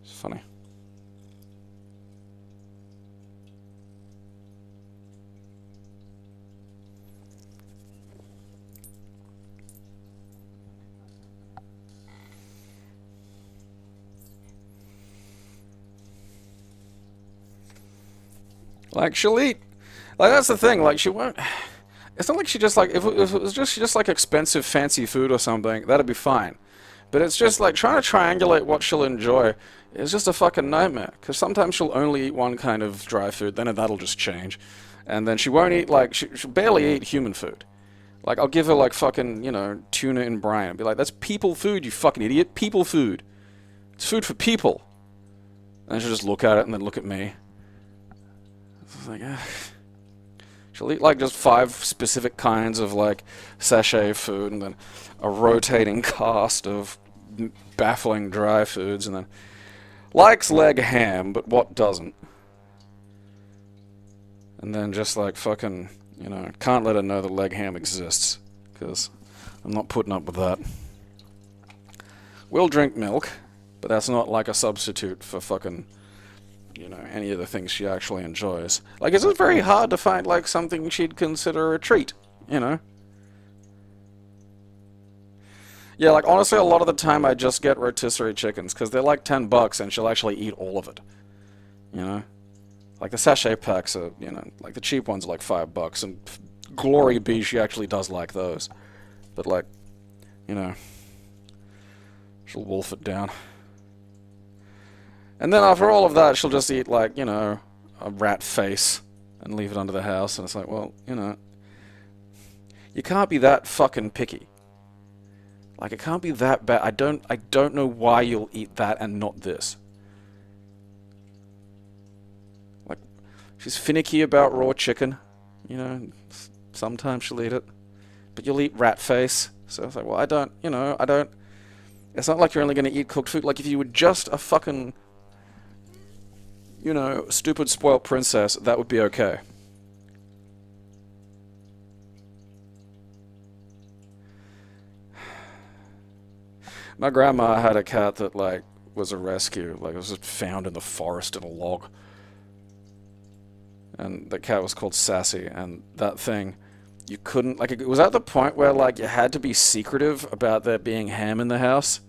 It's funny. Like, she'll eat. Like, that's the thing. Like, she won't. It's not like she just, like, if it was just like expensive, fancy food or something, that'd be fine. But it's just, like, trying to triangulate what she'll enjoy is just a fucking nightmare. Because sometimes she'll only eat one kind of dry food, then that'll just change. And then she won't eat, like, she'll barely eat human food. Like, I'll give her, like, fucking, you know, tuna and brine. I'll be like, that's people food, you fucking idiot. People food. It's food for people. And she'll just look at it and then look at me. It's like, she'll eat, like, just 5 specific kinds of, like, sachet food, and then a rotating cast of baffling dry foods, and then likes leg ham, but what doesn't? And then just, like, fucking, you know, can't let her know that leg ham exists, because I'm not putting up with that. Will drink milk, but that's not, like, a substitute for fucking, you know, any of the things she actually enjoys. Like, it's very hard to find, like, something she'd consider a treat, you know? Yeah, like, honestly, a lot of the time I just get rotisserie chickens, because they're like $10 and she'll actually eat all of it, you know? Like, the sachet packs are, you know, like, the cheap ones are like $5, and glory be, she actually does like those. But, like, you know, she'll wolf it down. And then after all of that, she'll just eat, like, you know, a rat face and leave it under the house. And it's like, well, you know, you can't be that fucking picky. Like, it can't be that bad. I don't know why you'll eat that and not this. She's finicky about raw chicken. You know, sometimes she'll eat it. But you'll eat rat face. So it's like, well, I don't. It's not like you're only going to eat cooked food. Like, if you were just a fucking, stupid spoiled princess, that would be okay. My grandma had a cat that, like, was a rescue. Like, it was just found in the forest in a log. And the cat was called Sassy, and that thing, you couldn't, like, it was at the point where, like, you had to be secretive about there being ham in the house.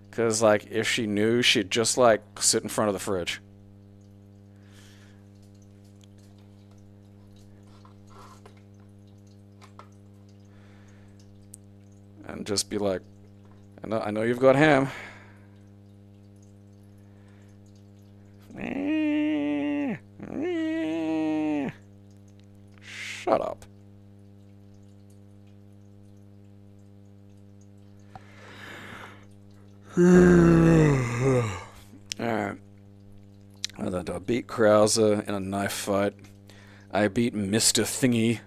Because, like, if she knew, she'd just, like, sit in front of the fridge. And just be like, I know you've got ham. Shut up. Alright. I beat Krauser in a knife fight. I beat Mr. Thingy,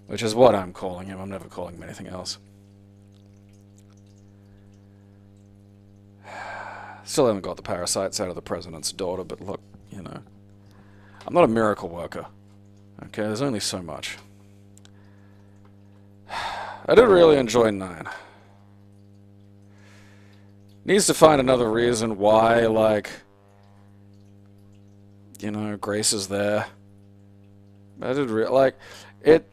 which is what I'm calling him. I'm never calling him anything else. Still haven't got the parasites out of the president's daughter, but look, I'm not a miracle worker. Okay, there's only so much. I did really enjoy 9. Needs to find another reason why, like, Grace is there. I did like it,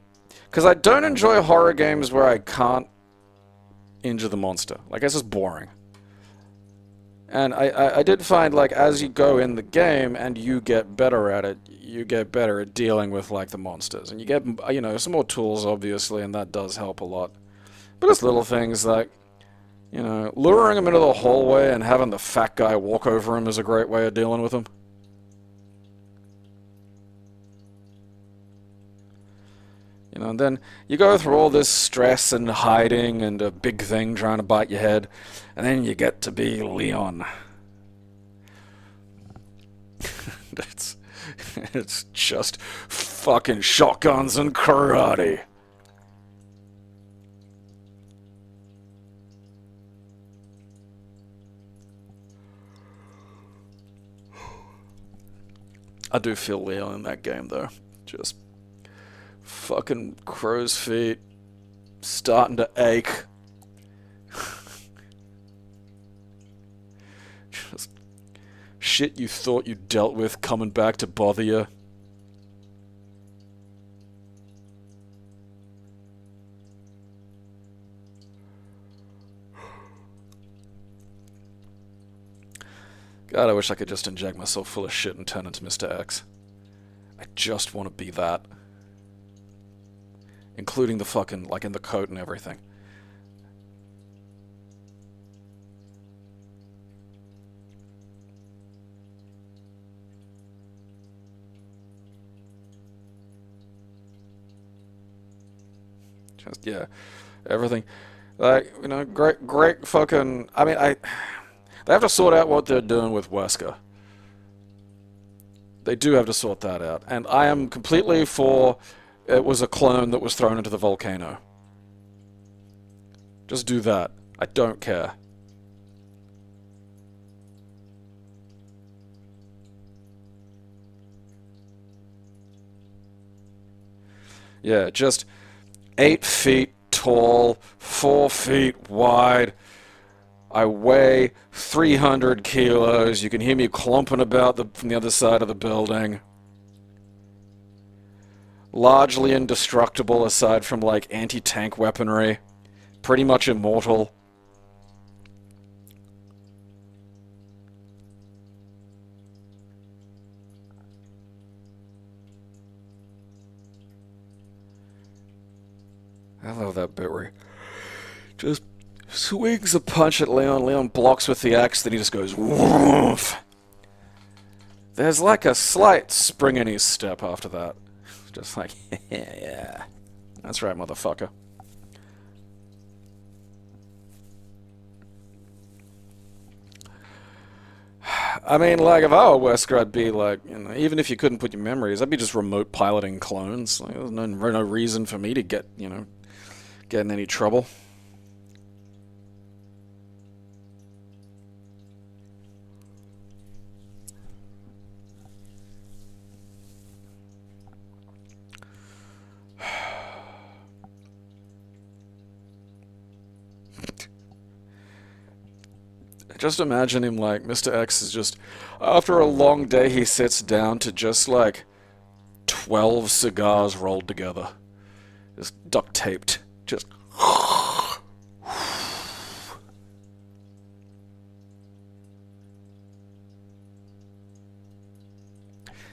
because I don't enjoy horror games where I can't injure the monster. Like, it's just boring. And I did find, like, as you go in the game and you get better at it, you get better at dealing with, like, the monsters. And you get, some more tools, obviously, and that does help a lot. But it's little things like, luring him into the hallway and having the fat guy walk over him is a great way of dealing with him. And then you go through all this stress and hiding and a big thing trying to bite your head, and then you get to be Leon. It's just fucking shotguns and karate. I do feel Leon in that game, though. Just fucking crow's feet starting to ache. Just shit you thought you dealt with coming back to bother you. God, I wish I could just inject myself full of shit and turn into Mr. X. I just want to be that. Including the fucking, like, in the coat and everything. Just, yeah. Everything. Like, great fucking... I mean, they have to sort out what they're doing with Wesker. They do have to sort that out. And I am completely for... It was a clone that was thrown into the volcano. Just do that. I don't care. Yeah, just 8 feet tall, 4 feet wide. I weigh 300 kilos. You can hear me clomping about from the other side of the building. Largely indestructible aside from, like, anti-tank weaponry. Pretty much immortal. I love that bit where he just swings a punch at Leon. Leon blocks with the axe, then he just goes woof. There's like a slight spring in his step after that. Just like, yeah. That's right, motherfucker. I mean, like, if I were Wesker, I'd be like, you know, even if you couldn't put your memories, I'd be just remote piloting clones. Like, there's no reason for me to get, you know, get in any trouble. Just imagine him like, Mr. X is just, after a long day, he sits down to just like 12 cigars rolled together. Just duct taped. Just.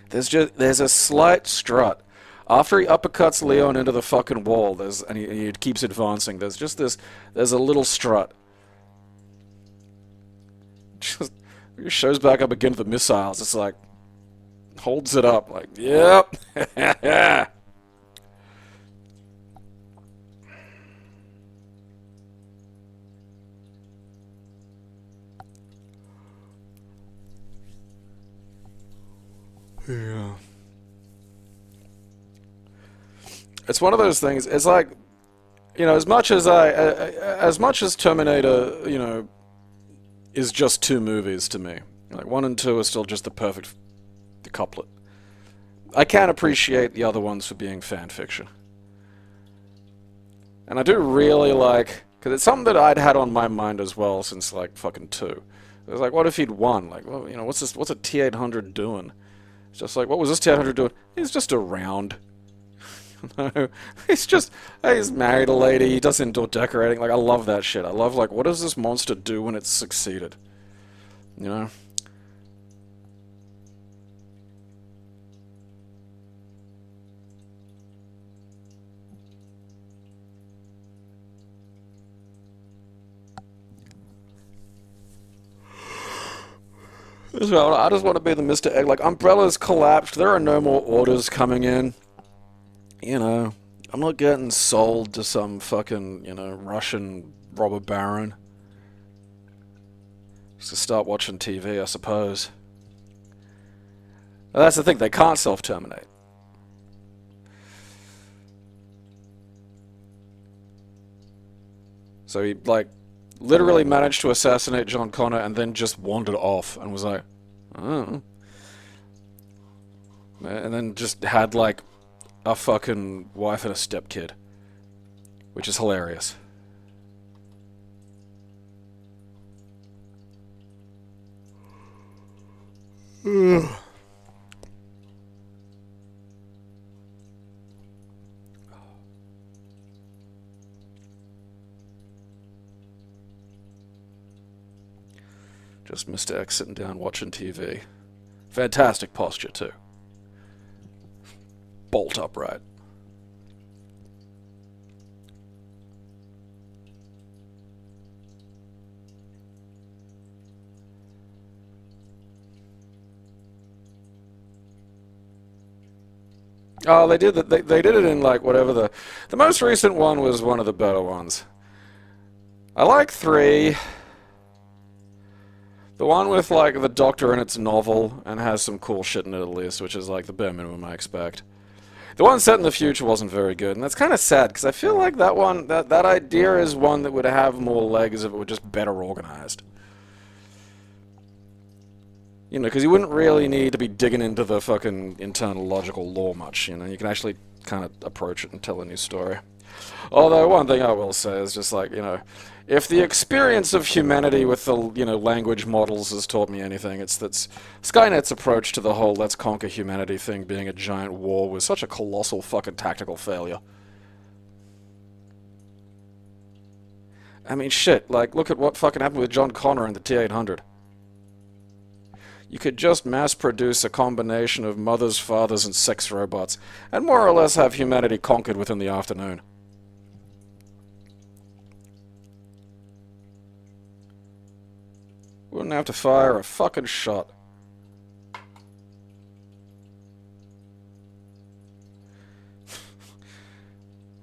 There's a slight strut. After he uppercuts Leon into the fucking wall, and he keeps advancing, there's a little strut. Just shows back up again for the missiles. It's like, holds it up, like, yep. Yeah. It's one of those things. It's like, you know, as much as Terminator, you know, is just two movies to me. Like, 1 and 2 are still just the perfect couplet. I can't appreciate the other ones for being fan fiction. And I do really like, because it's something that I'd had on my mind as well since, like, fucking 2. It was like, what if he'd won? Like, well, you know, what's a T-800 doing? It's just like, what was this T-800 doing? He's just around. No, he's married a lady, he does indoor decorating. Like, I love that shit. I love, like, what does this monster do when it's succeeded? You know? So I just want to be the Mr. Egg. Like, Umbrella's collapsed, there are no more orders coming in. You know, I'm not getting sold to some fucking, you know, Russian robber baron. Just to start watching TV, I suppose. Well, that's the thing, they can't self-terminate. So he, like, literally managed to assassinate John Connor and then just wandered off and was like, oh. And then just had, like, a fucking wife and a stepkid, which is hilarious. Just Mr. X sitting down watching TV. Fantastic posture too. Bolt upright. Oh, they did that. They did it in like whatever the most recent one was one of the better ones. I like 3. The one with like the Doctor in its novel and has some cool shit in it at least, which is like the bare minimum I expect. The one set in the future wasn't very good, and that's kind of sad, because I feel like that one, that idea is one that would have more legs if it were just better organized. You know, because you wouldn't really need to be digging into the fucking internal logical lore much, you know, you can actually kind of approach it and tell a new story. Although, one thing I will say is just like, you know, if the experience of humanity with the, you know, language models has taught me anything, it's that Skynet's approach to the whole let's conquer humanity thing being a giant war was such a colossal fucking tactical failure. I mean, shit, like, look at what fucking happened with John Connor and the T-800. You could just mass-produce a combination of mothers, fathers, and sex robots, and more or less have humanity conquered within the afternoon. Wouldn't have to fire a fucking shot.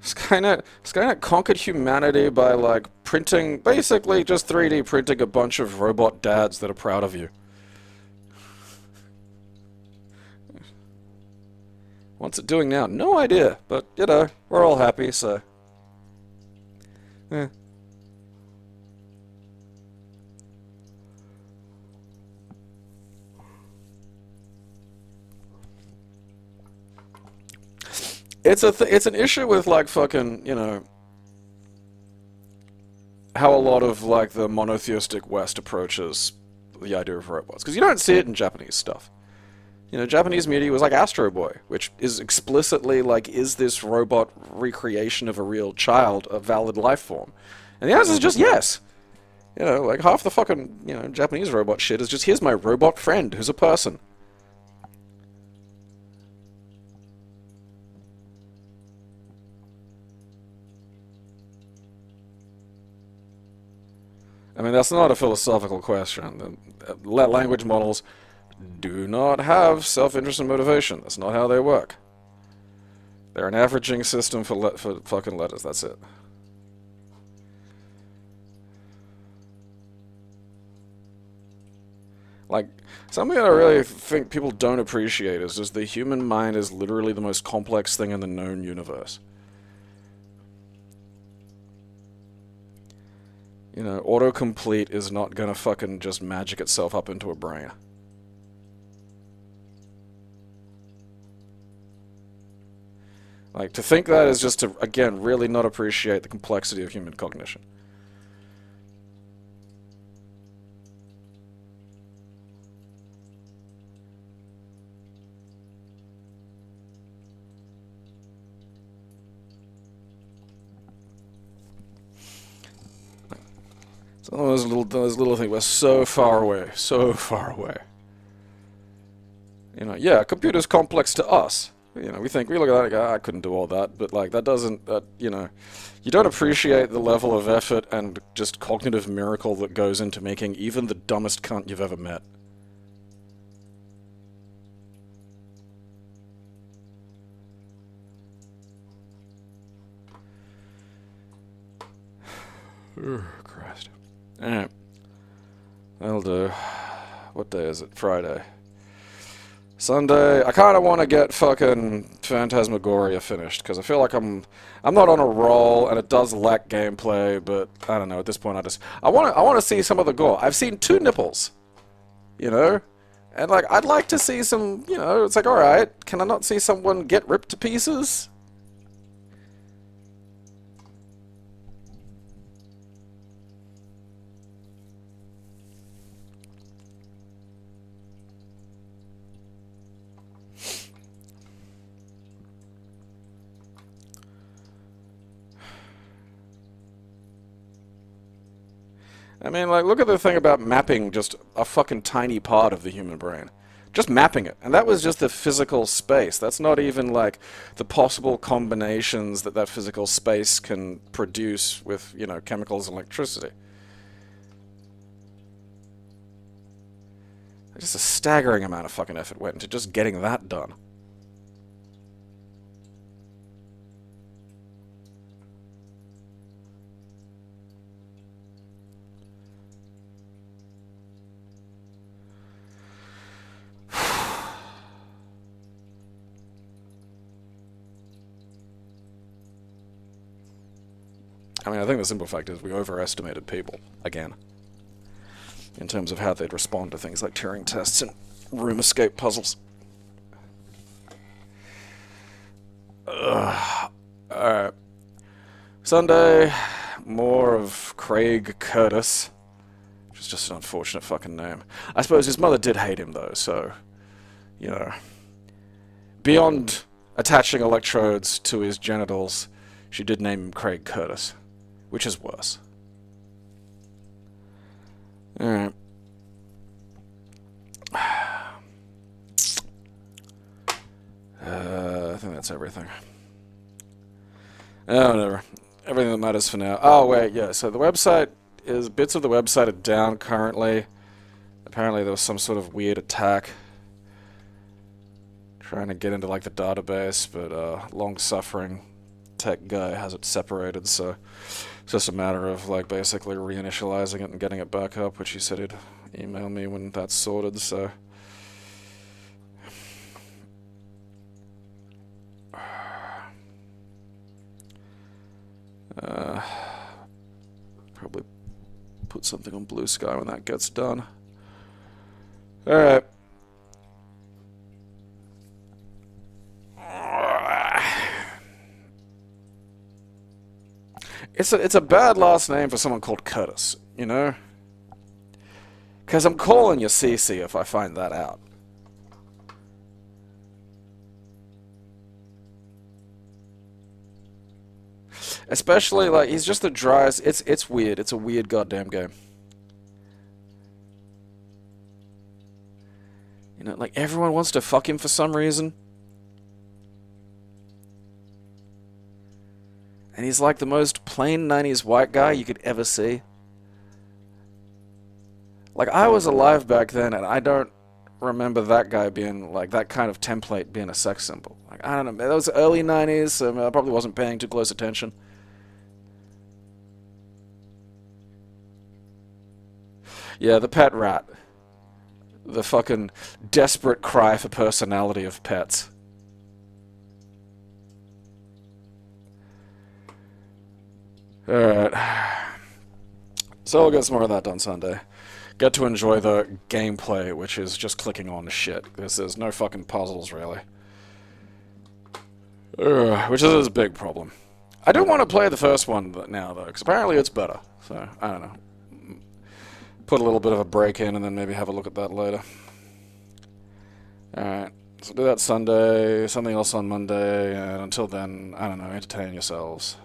Skynet conquered humanity by, like, printing, basically just 3D printing a bunch of robot dads that are proud of you. What's it doing now? No idea, but, you know, we're all happy, so... Eh. It's an issue with, like, fucking, you know, how a lot of, like, the monotheistic West approaches the idea of robots. Because you don't see it in Japanese stuff. You know, Japanese media was like Astro Boy, which is explicitly like, is this robot recreation of a real child a valid life form? And the answer is just yes. You know, like half the fucking, you know, Japanese robot shit is just, here's my robot friend who's a person. I mean, that's not a philosophical question. Language models do not have self-interest and motivation. That's not how they work. They're an averaging system for fucking letters. That's it. Like, something that I really think people don't appreciate is just the human mind is literally the most complex thing in the known universe. You know, autocomplete is not gonna fucking just magic itself up into a brain. Like, to think that is just to, again, really not appreciate the complexity of human cognition. So those little things, we're so far away, so far away. You know, yeah, a computer's complex to us. You know, we look at that and go, I couldn't do all that, but like, that doesn't, you know, you don't appreciate the level of effort and just cognitive miracle that goes into making even the dumbest cunt you've ever met. Oh, Christ. Alright. That'll do. What day is it? Friday. Sunday, I kind of want to get fucking Phantasmagoria finished, because I feel like I'm not on a roll, and it does lack gameplay, but I don't know, at this point I want to see some of the gore. I've seen 2 nipples, you know, and like, I'd like to see some, you know, it's like, alright, can I not see someone get ripped to pieces? I mean, like, look at the thing about mapping just a fucking tiny part of the human brain. Just mapping it. And that was just the physical space. That's not even, like, the possible combinations that that physical space can produce with, you know, chemicals and electricity. Just a staggering amount of fucking effort went into just getting that done. I mean, I think the simple fact is we overestimated people, again, in terms of how they'd respond to things like Turing tests and room escape puzzles. Alright. Sunday, more of Craig Curtis, which is just an unfortunate fucking name. I suppose his mother did hate him, though, so, you know, beyond attaching electrodes to his genitals, she did name him Craig Curtis. Which is worse. Alright. I think that's everything. Oh, whatever. Everything that matters for now. Oh, wait, yeah, so the website is... Bits of the website are down currently. Apparently there was some sort of weird attack. Trying to get into, like, the database, but, long-suffering tech guy has it separated, so... It's just a matter of, like, basically reinitializing it and getting it back up, which he said he'd email me when that's sorted, so... Probably put something on Blue Sky when that gets done. Alright. It's a bad last name for someone called Curtis, you know? Because I'm calling you CC if I find that out. Especially, like, he's just the driest... It's weird. It's a weird goddamn game. You know, like, everyone wants to fuck him for some reason. And he's like the most plain 90s white guy you could ever see. Like, I was alive back then, and I don't remember that guy being, like, that kind of template being a sex symbol. Like, I don't know, that was early 90s, so I probably wasn't paying too close attention. Yeah, the pet rat. The fucking desperate cry for personality of pets. Alright. So we'll get some more of that done Sunday. Get to enjoy the gameplay, which is just clicking on shit. Because there's no fucking puzzles, really. Which is a big problem. I do want to play the first one now, though, because apparently it's better. So, I don't know. Put a little bit of a break in and then maybe have a look at that later. Alright. So do that Sunday, something else on Monday, and until then, I don't know, entertain yourselves.